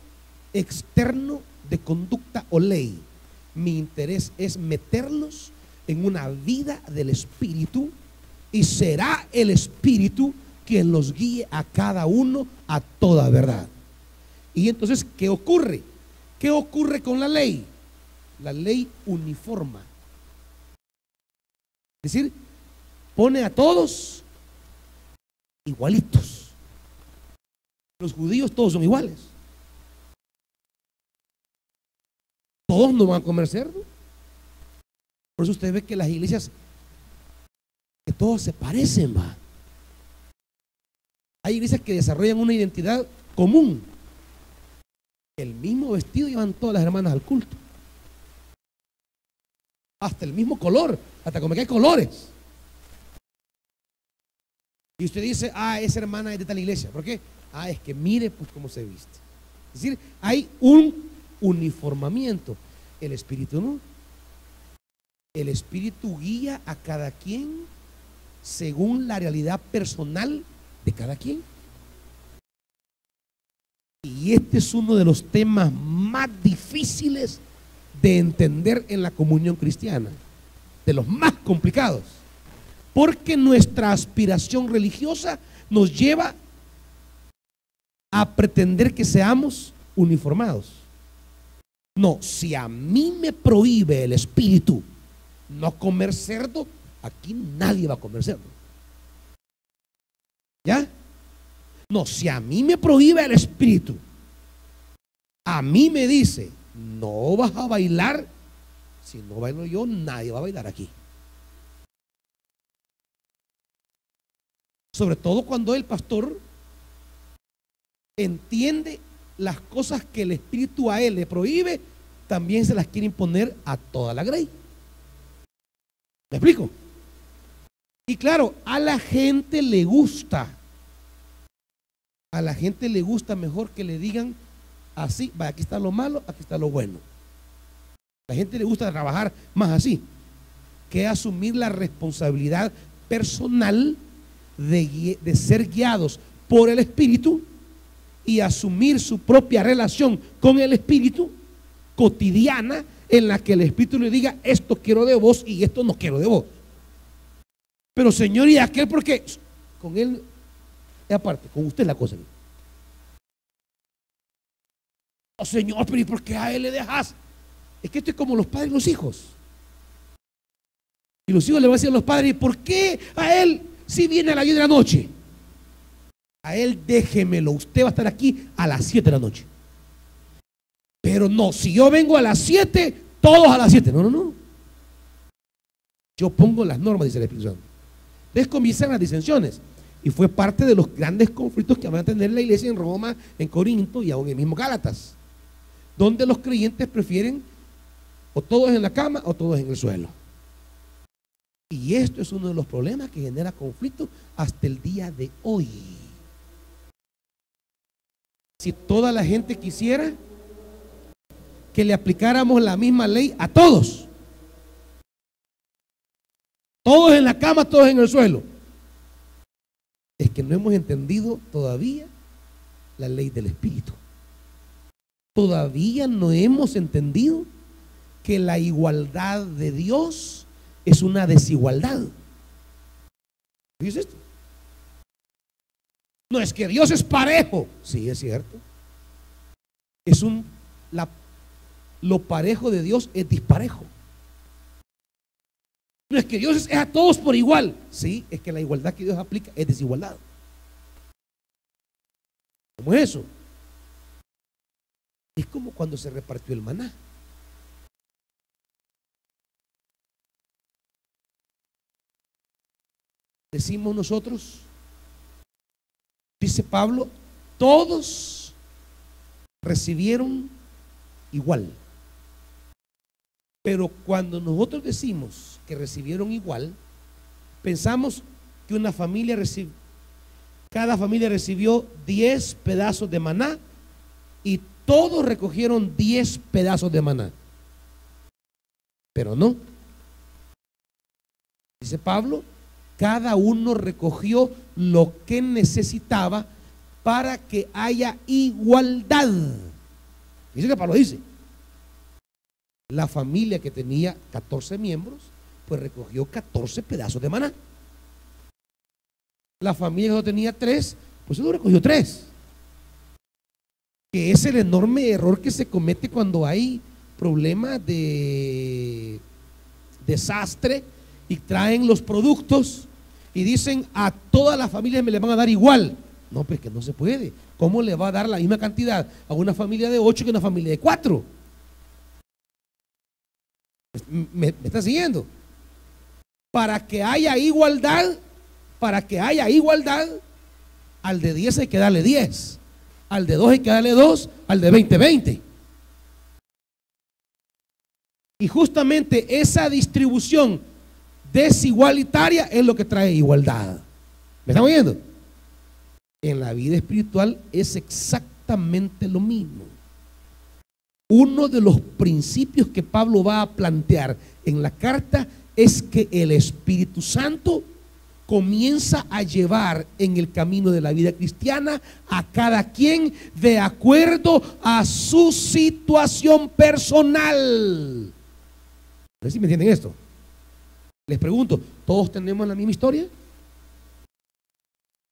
externo de conducta o ley. Mi interés es meterlos en una vida del Espíritu, y será el Espíritu quien los guíe a cada uno a toda verdad. Y entonces, ¿qué ocurre? ¿Qué ocurre con la ley? La ley uniforma. Es decir, pone a todos igualitos. Los judíos todos son iguales. Todos no van a comer cerdo. Por eso usted ve que las iglesias, que todos se parecen, va. Hay iglesias que desarrollan una identidad común. El mismo vestido llevan todas las hermanas al culto. Hasta el mismo color, hasta como que hay colores. Y usted dice, esa hermana es de tal iglesia. ¿Por qué? Es que mire pues cómo se viste. Es decir, hay un uniformamiento. El Espíritu no. El Espíritu guía a cada quien según la realidad personal de cada quien. Y este es uno de los temas más difíciles de entender en la comunión cristiana, de los más complicados, porque nuestra aspiración religiosa nos lleva a pretender que seamos uniformados. No, si a mí me prohíbe el Espíritu no comer cerdo, aquí nadie va a comer cerdo. ¿Ya? No, si a mí me prohíbe el Espíritu, a mí me dice, no vas a bailar, si no bailo yo, nadie va a bailar aquí. Sobre todo cuando el pastor entiende las cosas que el Espíritu a él le prohíbe, también se las quiere imponer a toda la grey. ¿Me explico? Y claro, a la gente le gusta. A la gente le gusta mejor que le digan así, vaya, aquí está lo malo, aquí está lo bueno. A la gente le gusta trabajar más así, que asumir la responsabilidad personal de ser guiados por el Espíritu y asumir su propia relación con el Espíritu cotidiana, en la que el Espíritu le diga, esto quiero de vos y esto no quiero de vos. Pero Señor, y aquel, porque con él es aparte, con usted es la cosa. Oh Señor, pero ¿y por qué a él le dejas? Es que esto es como los padres y los hijos. Y los hijos le van a decir a los padres, ¿y por qué a él si viene a las 10 de la noche? A él déjemelo, usted va a estar aquí a las 7 de la noche. Pero no, si yo vengo a las 7, todos a las 7. No, no, no. Yo pongo las normas, dice el Espíritu Santo. Entonces comienzan las disensiones. Y fue parte de los grandes conflictos que van a tener la iglesia en Roma, en Corinto y aún en el mismo Gálatas, donde los creyentes prefieren o todos en la cama o todos en el suelo. Y esto es uno de los problemas que genera conflicto hasta el día de hoy. Si toda la gente quisiera que le aplicáramos la misma ley a todos, todos en la cama, todos en el suelo, es que no hemos entendido todavía la ley del Espíritu. Todavía no hemos entendido que la igualdad de Dios es una desigualdad. ¿Qué es esto? No es que Dios es parejo. Sí, es cierto. Lo parejo de Dios es disparejo. No es que Dios es a todos por igual. Sí, es que la igualdad que Dios aplica es desigualdad. ¿Cómo es eso? Es como cuando se repartió el maná. Decimos nosotros, dice Pablo, todos recibieron igual. Pero cuando nosotros decimos que recibieron igual, pensamos que cada familia recibió 10 pedazos de maná y todos recogieron 10 pedazos de maná. Pero no. Dice Pablo, cada uno recogió lo que necesitaba para que haya igualdad. Dice que Pablo dice, la familia que tenía 14 miembros, pues recogió 14 pedazos de maná. La familia que no tenía 3, pues solo recogió 3. Que es el enorme error que se comete cuando hay problemas de desastre y traen los productos y dicen a todas las familias me le van a dar igual. No, pues que no se puede. ¿Cómo le va a dar la misma cantidad a una familia de 8 que a una familia de 4? ¿Me está siguiendo? Para que haya igualdad, al de 10 hay que darle 10, al de 2 hay que darle 2, al de 20, 20. Y justamente esa distribución desigualitaria es lo que trae igualdad. ¿Me están oyendo? En la vida espiritual es exactamente lo mismo. Uno de los principios que Pablo va a plantear en la carta es que el Espíritu Santo comienza a llevar en el camino de la vida cristiana a cada quien de acuerdo a su situación personal. A ver si me entienden esto. Les pregunto, ¿todos tenemos la misma historia?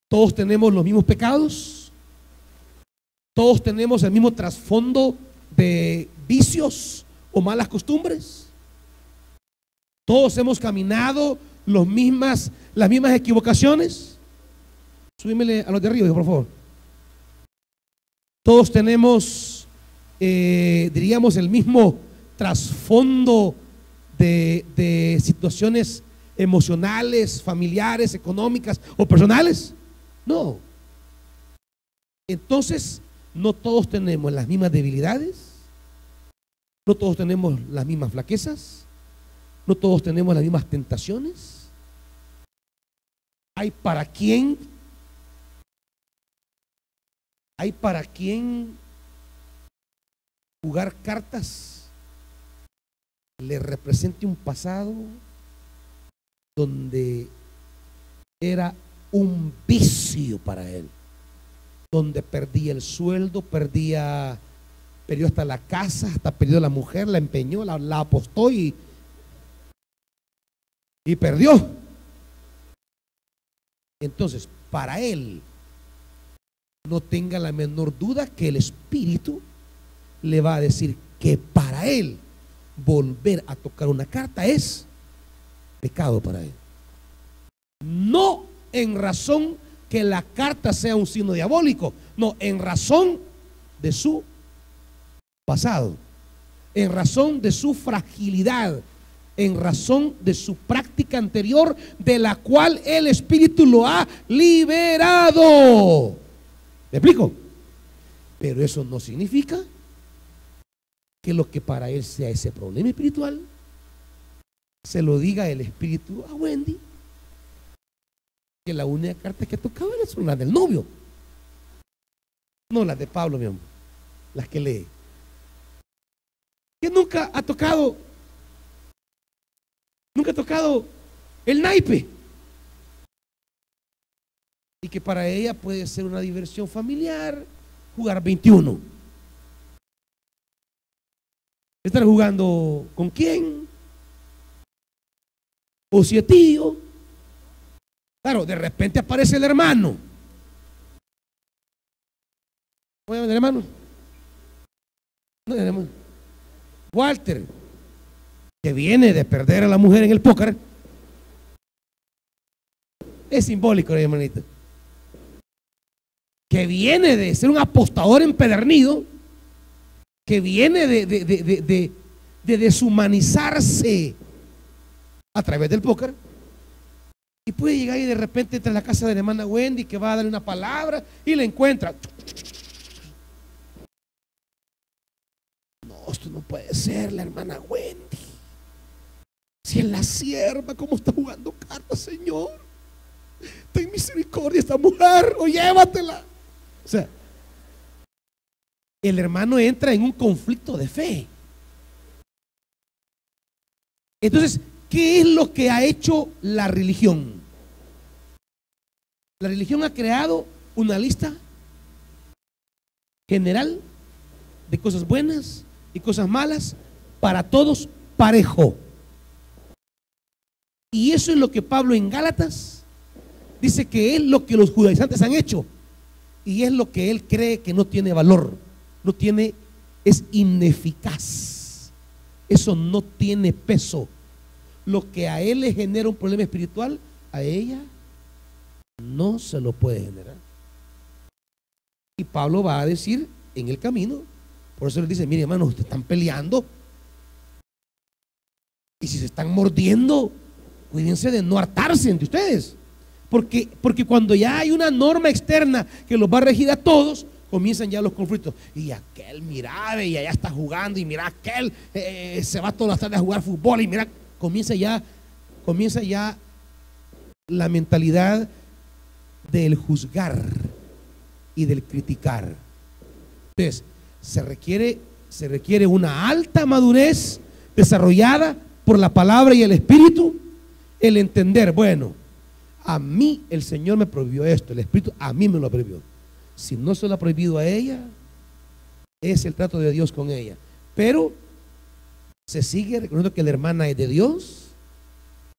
¿Todos tenemos los mismos pecados? ¿Todos tenemos el mismo trasfondo de vicios o malas costumbres? ¿Todos hemos caminado las mismas equivocaciones? Súbimele a los de arriba, por favor. Todos tenemos, diríamos, el mismo trasfondo de situaciones emocionales, familiares, económicas o personales. No. Entonces, no todos tenemos las mismas debilidades, no todos tenemos las mismas flaquezas, no todos tenemos las mismas tentaciones. Hay para quien jugar cartas le represente un pasado donde era un vicio para él, donde perdía el sueldo, perdió hasta la casa, hasta perdió la mujer, la empeñó, la apostó y perdió. Entonces, para él, no tenga la menor duda que el Espíritu le va a decir que para él volver a tocar una carta es pecado para él. No en razón que la carta sea un signo diabólico, no, en razón de su pasado, en razón de su fragilidad, en razón de su práctica anterior, de la cual el Espíritu lo ha liberado. ¿Me explico? Pero eso no significa que lo que para él sea ese problema espiritual se lo diga el Espíritu a Wendy, que la única carta que tocaba son las del novio, no las de Pablo, mi amor, las que lee. Que nunca ha tocado el naipe, y que para ella puede ser una diversión familiar jugar 21. ¿Estar jugando con quién? O si es tío. Claro, de repente aparece el hermano. ¿Cómo se llama el hermano? No, el hermano Walter, que viene de perder a la mujer en el póker. Es simbólico, hermanito. Que viene de ser un apostador empedernido, que viene de deshumanizarse a través del póker, y puede llegar y de repente entra a la casa de la hermana Wendy, que va a darle una palabra y la encuentra. No, esto no puede ser la hermana Wendy. Si es la sierva, ¿cómo está jugando cartas, Señor? Ten misericordia esta mujer, o llévatela. O sea, el hermano entra en un conflicto de fe. Entonces, ¿qué es lo que ha hecho la religión? La religión ha creado una lista general de cosas buenas y cosas malas para todos parejo. Y eso es lo que Pablo en Gálatas dice que es lo que los judaizantes han hecho, y es lo que él cree que no tiene valor, no tiene, es ineficaz, eso no tiene peso. Lo que a él le genera un problema espiritual, a ella no se lo puede generar. Y Pablo va a decir en el camino, por eso le dice: mire, hermanos, ustedes están peleando, y si se están mordiendo, cuídense de no hartarse entre ustedes, porque cuando ya hay una norma externa que los va a regir a todos, comienzan ya los conflictos. Y aquel, mira, y allá está jugando, y mira, aquel se va todas las tardes a jugar fútbol, y mira, comienza ya la mentalidad del juzgar y del criticar. Entonces, se requiere una alta madurez desarrollada por la palabra y el Espíritu, el entender, bueno, a mí el Señor me prohibió esto, el Espíritu a mí me lo prohibió. Si no se lo ha prohibido a ella, es el trato de Dios con ella. Pero se sigue reconociendo que la hermana es de Dios,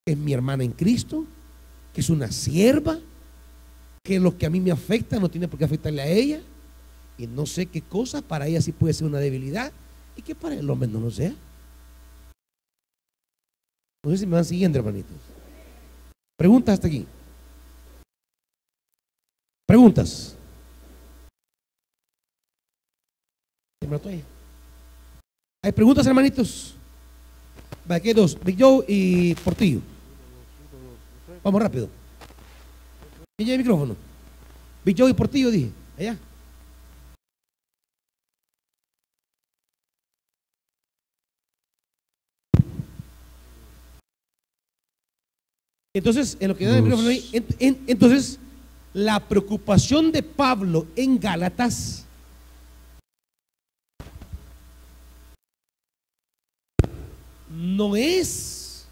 que es mi hermana en Cristo, que es una sierva, que lo que a mí me afecta no tiene por qué afectarle a ella, y no sé qué cosa para ella sí puede ser una debilidad, y que para el hombre no lo sea. No sé si me van siguiendo, hermanitos. Preguntas hasta aquí. Preguntas. ¿Hay preguntas, hermanitos? Aquí hay dos: Big Joe y Portillo. Vamos rápido. ¿Quién lleva el micrófono? Big Joe y Portillo, dije. Allá. Entonces, en lo que da el micrófono ahí, entonces, la preocupación de Pablo en Gálatas no es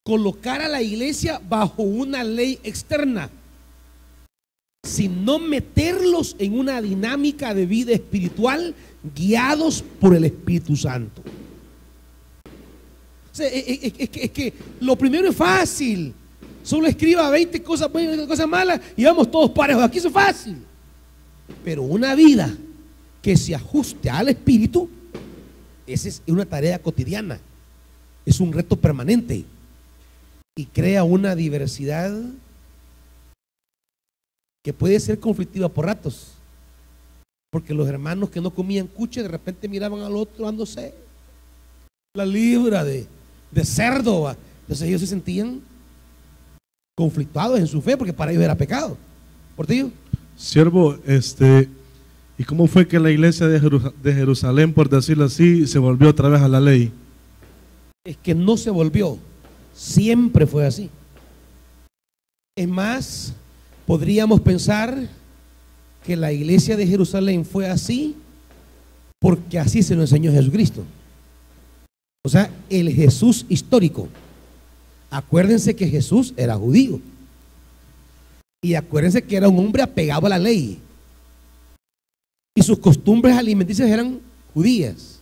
colocar a la iglesia bajo una ley externa, sino meterlos en una dinámica de vida espiritual guiados por el Espíritu Santo. Es que lo primero es fácil. Solo escriba 20 cosas buenas y 20 cosas malas y vamos todos parejos. Aquí eso es fácil. Pero una vida que se ajuste al Espíritu, esa es una tarea cotidiana, es un reto permanente, y crea una diversidad que puede ser conflictiva por ratos, porque los hermanos que no comían cuche de repente miraban al otro dándose la libra de cerdo, entonces ellos se sentían conflictuados en su fe, porque para ellos era pecado. Portillo. Siervo, ¿y cómo fue que la iglesia de Jerusalén, por decirlo así, se volvió otra vez a la ley? Es que no se volvió, siempre fue así. Es más, podríamos pensar que la iglesia de Jerusalén fue así porque así se lo enseñó Jesucristo. O sea, el Jesús histórico. Acuérdense que Jesús era judío, y acuérdense que era un hombre apegado a la ley, y sus costumbres alimenticias eran judías,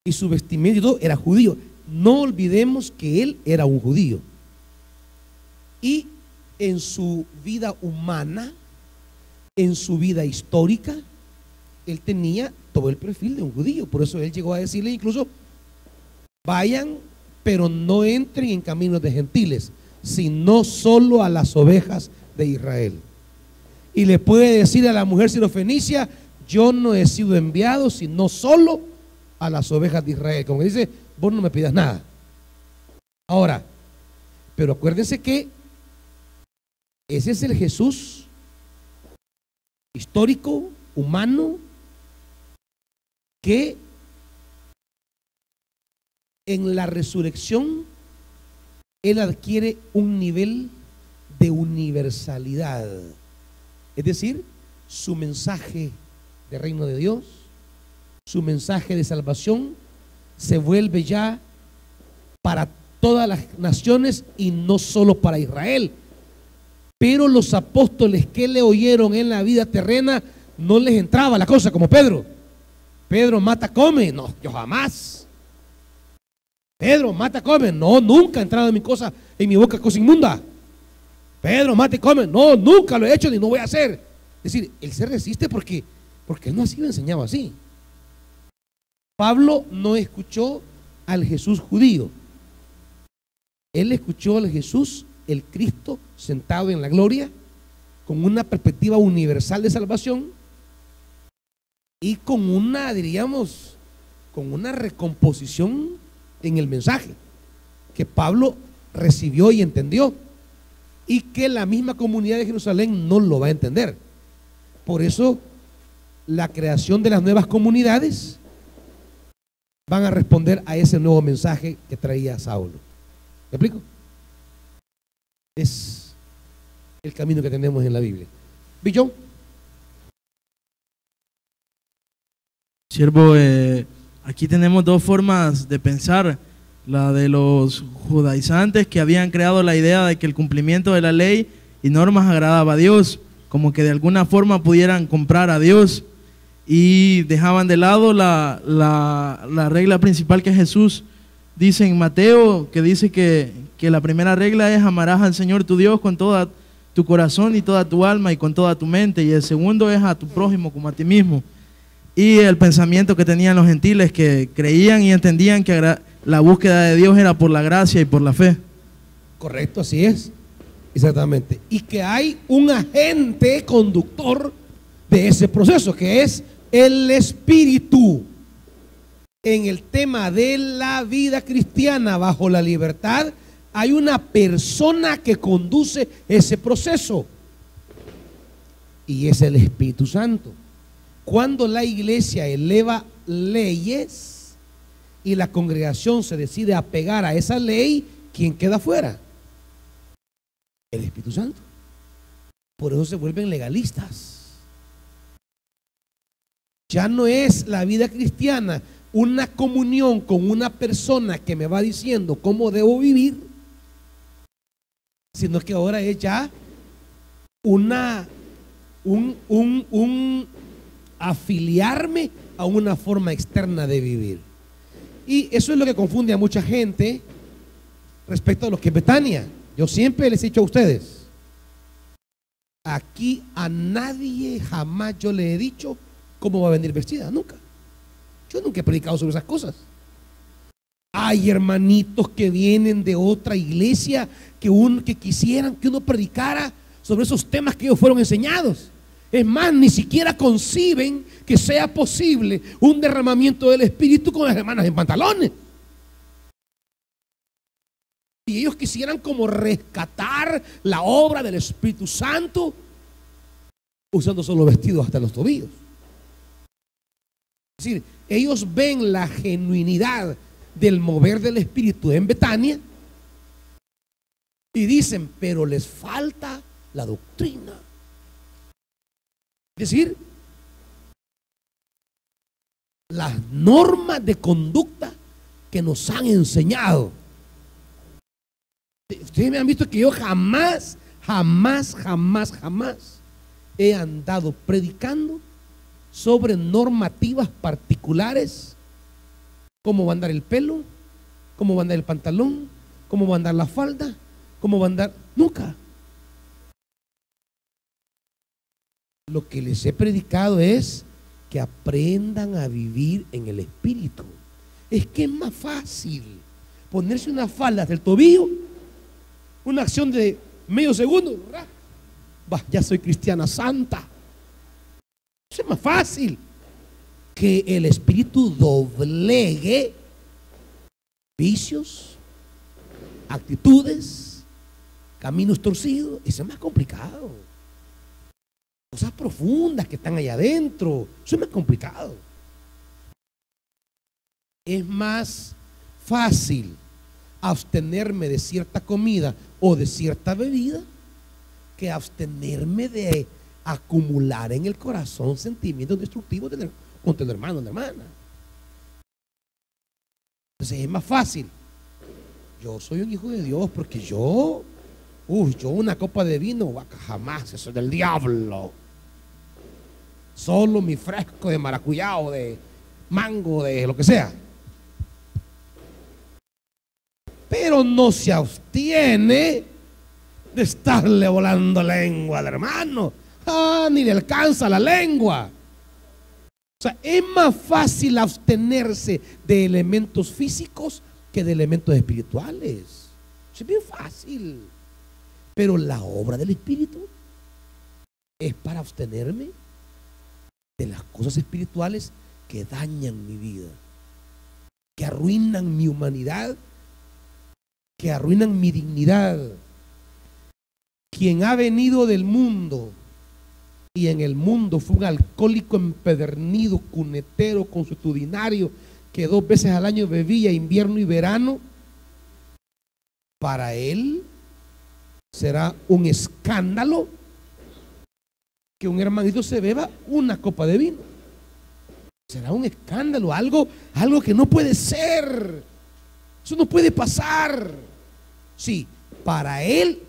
y su vestimenta y todo era judío. No olvidemos que él era un judío, y en su vida humana, en su vida histórica, él tenía todo el perfil de un judío. Por eso él llegó a decirle incluso: vayan, pero no entren en caminos de gentiles, sino solo a las ovejas de Israel. Y le puede decir a la mujer sirofenicia: yo no he sido enviado sino solo a las ovejas de Israel. Como dice, vos no me pidas nada. Ahora, pero acuérdense que ese es el Jesús histórico, humano, que En la resurrección, Él adquiere un nivel de universalidad. Es decir, su mensaje de reino de Dios, su mensaje de salvación, se vuelve ya para todas las naciones y no solo para Israel. Pero los apóstoles que le oyeron en la vida terrena, no les entraba la cosa, como Pedro. Pedro, mata, come. No, yo jamás. Pedro, mata, come. No, nunca ha entrado en mi boca cosa inmunda. Pedro, mata y come. No, nunca lo he hecho ni no voy a hacer. Es decir, él se resiste porque él no ha sido enseñado así. Pablo no escuchó al Jesús judío. Él escuchó al Jesús, el Cristo, sentado en la gloria, con una perspectiva universal de salvación y con una, diríamos, con una recomposición en el mensaje que Pablo recibió y entendió, y que la misma comunidad de Jerusalén no lo va a entender. Por eso la creación de las nuevas comunidades van a responder a ese nuevo mensaje que traía Saulo. ¿Me explico? Es el camino que tenemos en la Biblia. ¿Billón? Siervo, aquí tenemos dos formas de pensar. La de los judaizantes, que habían creado la idea de que el cumplimiento de la ley y normas agradaba a Dios, como que de alguna forma pudieran comprar a Dios, y dejaban de lado la regla principal que Jesús dice en Mateo, que dice que la primera regla es: amarás al Señor tu Dios con todo tu corazón y toda tu alma y con toda tu mente, y el segundo es a tu prójimo como a ti mismo. Y el pensamiento que tenían los gentiles, que creían y entendían que la búsqueda de Dios era por la gracia y por la fe. Correcto, así es. Exactamente. Y que hay un agente conductor de ese proceso, que es el Espíritu. En el tema de la vida cristiana bajo la libertad, hay una persona que conduce ese proceso, y es el Espíritu Santo. Cuando la iglesia eleva leyes y la congregación se decide apegar a esa ley, ¿quién queda fuera? El Espíritu Santo. Por eso se vuelven legalistas. Ya no es la vida cristiana una comunión con una persona que me va diciendo cómo debo vivir, sino que ahora es ya un afiliarme a una forma externa de vivir. Y eso es lo que confunde a mucha gente respecto a lo que es Betania. Yo siempre les he dicho a ustedes, aquí a nadie jamás yo le he dicho cómo va a venir vestida, nunca. Yo nunca he predicado sobre esas cosas. Hay hermanitos que vienen de otra iglesia que quisieran que uno predicara sobre esos temas que ellos fueron enseñados. Es más, ni siquiera conciben que sea posible un derramamiento del Espíritu con las hermanas en pantalones. Y ellos quisieran como rescatar la obra del Espíritu Santo usando solo vestidos hasta los tobillos. Es decir, ellos ven la genuinidad del mover del Espíritu en Betania y dicen, pero les falta la doctrina. Es decir, las normas de conducta que nos han enseñado. Ustedes me han visto que yo jamás he andado predicando sobre normativas particulares, cómo va a andar el pelo, cómo va a andar el pantalón, cómo va a andar la falda, cómo va a andar, nunca. Lo que les he predicado es que aprendan a vivir en el Espíritu. Es que es más fácil ponerse una falda hasta el tobillo, una acción de medio segundo, ya soy cristiana santa. Eso es más fácil que el Espíritu doblegue vicios, actitudes, caminos torcidos. Eso es más complicado. Cosas profundas que están allá adentro, eso es más complicado. Es más fácil abstenerme de cierta comida o de cierta bebida que abstenerme de acumular en el corazón sentimientos destructivos contra el hermano o la hermana. Entonces es más fácil. Yo soy un hijo de Dios porque yo una copa de vino, jamás, eso es del diablo. Solo mi fresco de maracuyá o de mango, de lo que sea. Pero no se abstiene de estarle volando lengua al hermano. Ni le alcanza la lengua. O sea, es más fácil abstenerse de elementos físicos que de elementos espirituales. Es bien fácil. Pero la obra del Espíritu es para abstenerme de las cosas espirituales que dañan mi vida, que arruinan mi humanidad, que arruinan mi dignidad. Quien ha venido del mundo y en el mundo fue un alcohólico empedernido, cunetero, consuetudinario, que 2 veces al año bebía invierno y verano, para él será un escándalo que un hermanito se beba una copa de vino. Será un escándalo, algo que no puede ser. Eso no puede pasar. Sí, para él,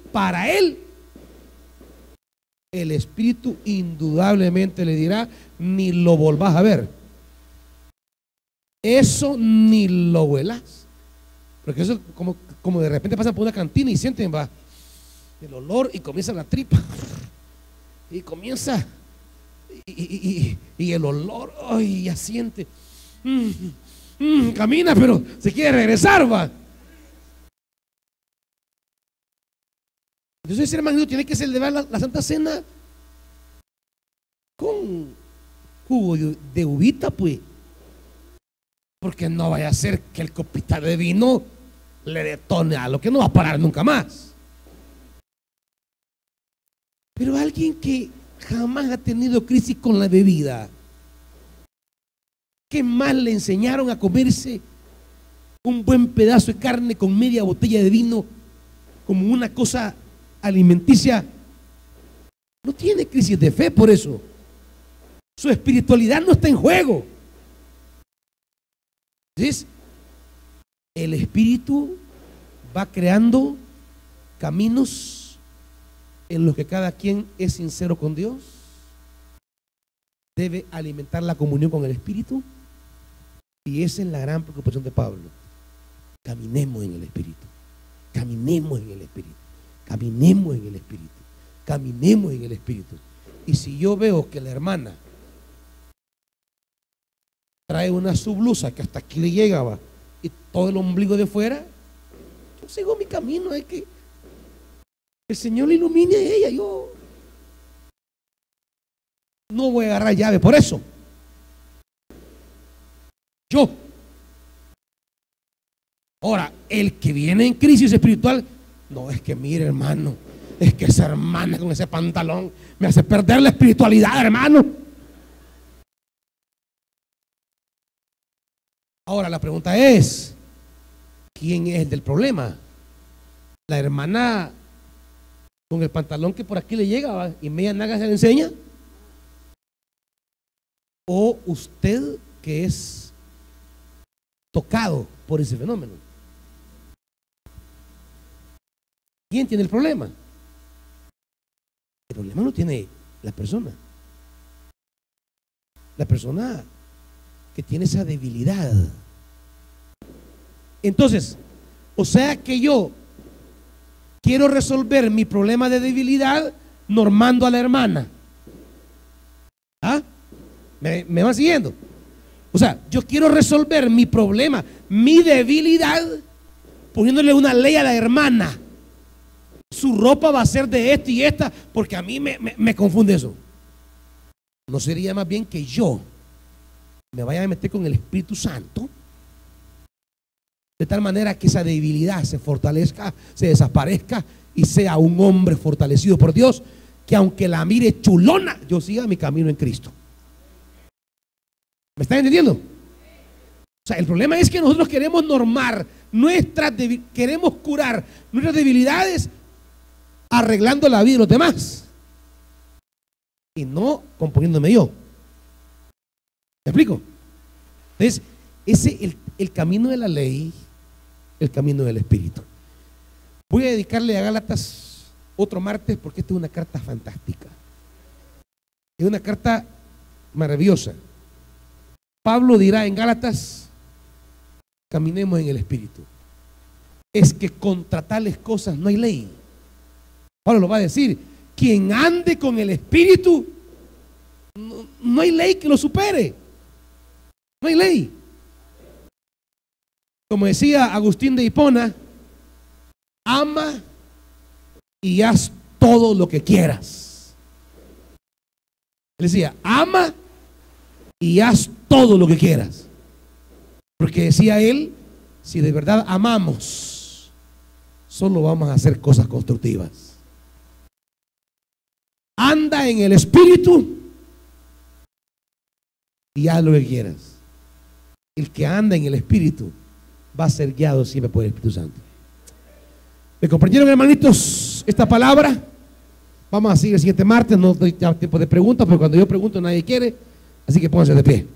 el Espíritu indudablemente le dirá: ni lo volvás a ver. Eso ni lo huelas. Porque eso como de repente pasan por una cantina y sienten el olor y comienza la tripa. Y comienza y el olor, ay, ya siente. Camina, pero se quiere regresar, va. Entonces ese hermano tiene que celebrar la Santa Cena con jugo de uvita, pues. Porque no vaya a ser que el copita de vino le detone a lo que no va a parar nunca más. Pero alguien que jamás ha tenido crisis con la bebida, ¿qué más le enseñaron a comerse un buen pedazo de carne con media botella de vino como una cosa alimenticia? No tiene crisis de fe por eso. Su espiritualidad no está en juego. Entonces, el Espíritu va creando caminos en los que cada quien es sincero con Dios, debe alimentar la comunión con el Espíritu, y esa es la gran preocupación de Pablo. Caminemos en el Espíritu, caminemos en el Espíritu, caminemos en el Espíritu, caminemos en el Espíritu. Y si yo veo que la hermana trae una sublusa que hasta aquí le llegaba y todo el ombligo de fuera, yo sigo mi camino. Es que el Señor le ilumine a ella. Yo no voy a agarrar llave por eso. Ahora, el que viene en crisis espiritual, no, es que mire, hermano, es que esa hermana con ese pantalón me hace perder la espiritualidad, hermano. Ahora la pregunta es: ¿quién es el del problema? ¿La hermana con el pantalón que por aquí le llega y media naga se le enseña? ¿O usted que es tocado por ese fenómeno? ¿Quién tiene el problema? El problema lo tiene la persona. La persona que tiene esa debilidad. Entonces, o sea que yo quiero resolver mi problema de debilidad normando a la hermana. ¿Ah? ¿Me van siguiendo? O sea, yo quiero resolver mi problema, mi debilidad, poniéndole una ley a la hermana. Su ropa va a ser de esta y esta, porque a mí me confunde eso. ¿No sería más bien que yo me vaya a meter con el Espíritu Santo, de tal manera que esa debilidad se fortalezca, se desaparezca y sea un hombre fortalecido por Dios, que aunque la mire chulona, yo siga mi camino en Cristo? ¿Me están entendiendo? O sea, el problema es que nosotros queremos normar queremos curar nuestras debilidades arreglando la vida de los demás y no componiéndome yo. ¿Me explico? Entonces, el camino de la ley, el camino del Espíritu. Voy a dedicarle a Gálatas otro martes porque esta es una carta fantástica. Es una carta maravillosa. Pablo dirá en Gálatas: caminemos en el Espíritu. Es que contra tales cosas no hay ley. Pablo lo va a decir: quien ande con el Espíritu, no hay ley que lo supere. No hay ley. Como decía Agustín de Hipona, ama y haz todo lo que quieras. Él decía, ama y haz todo lo que quieras. Porque decía él, si de verdad amamos, solo vamos a hacer cosas constructivas. Anda en el Espíritu y haz lo que quieras. El que anda en el Espíritu va a ser guiado siempre por el Espíritu Santo. ¿Me comprendieron, hermanitos, esta palabra? Vamos a seguir el siguiente martes. No doy ya tiempo de preguntas, pero cuando yo pregunto nadie quiere. Así que pónganse de pie.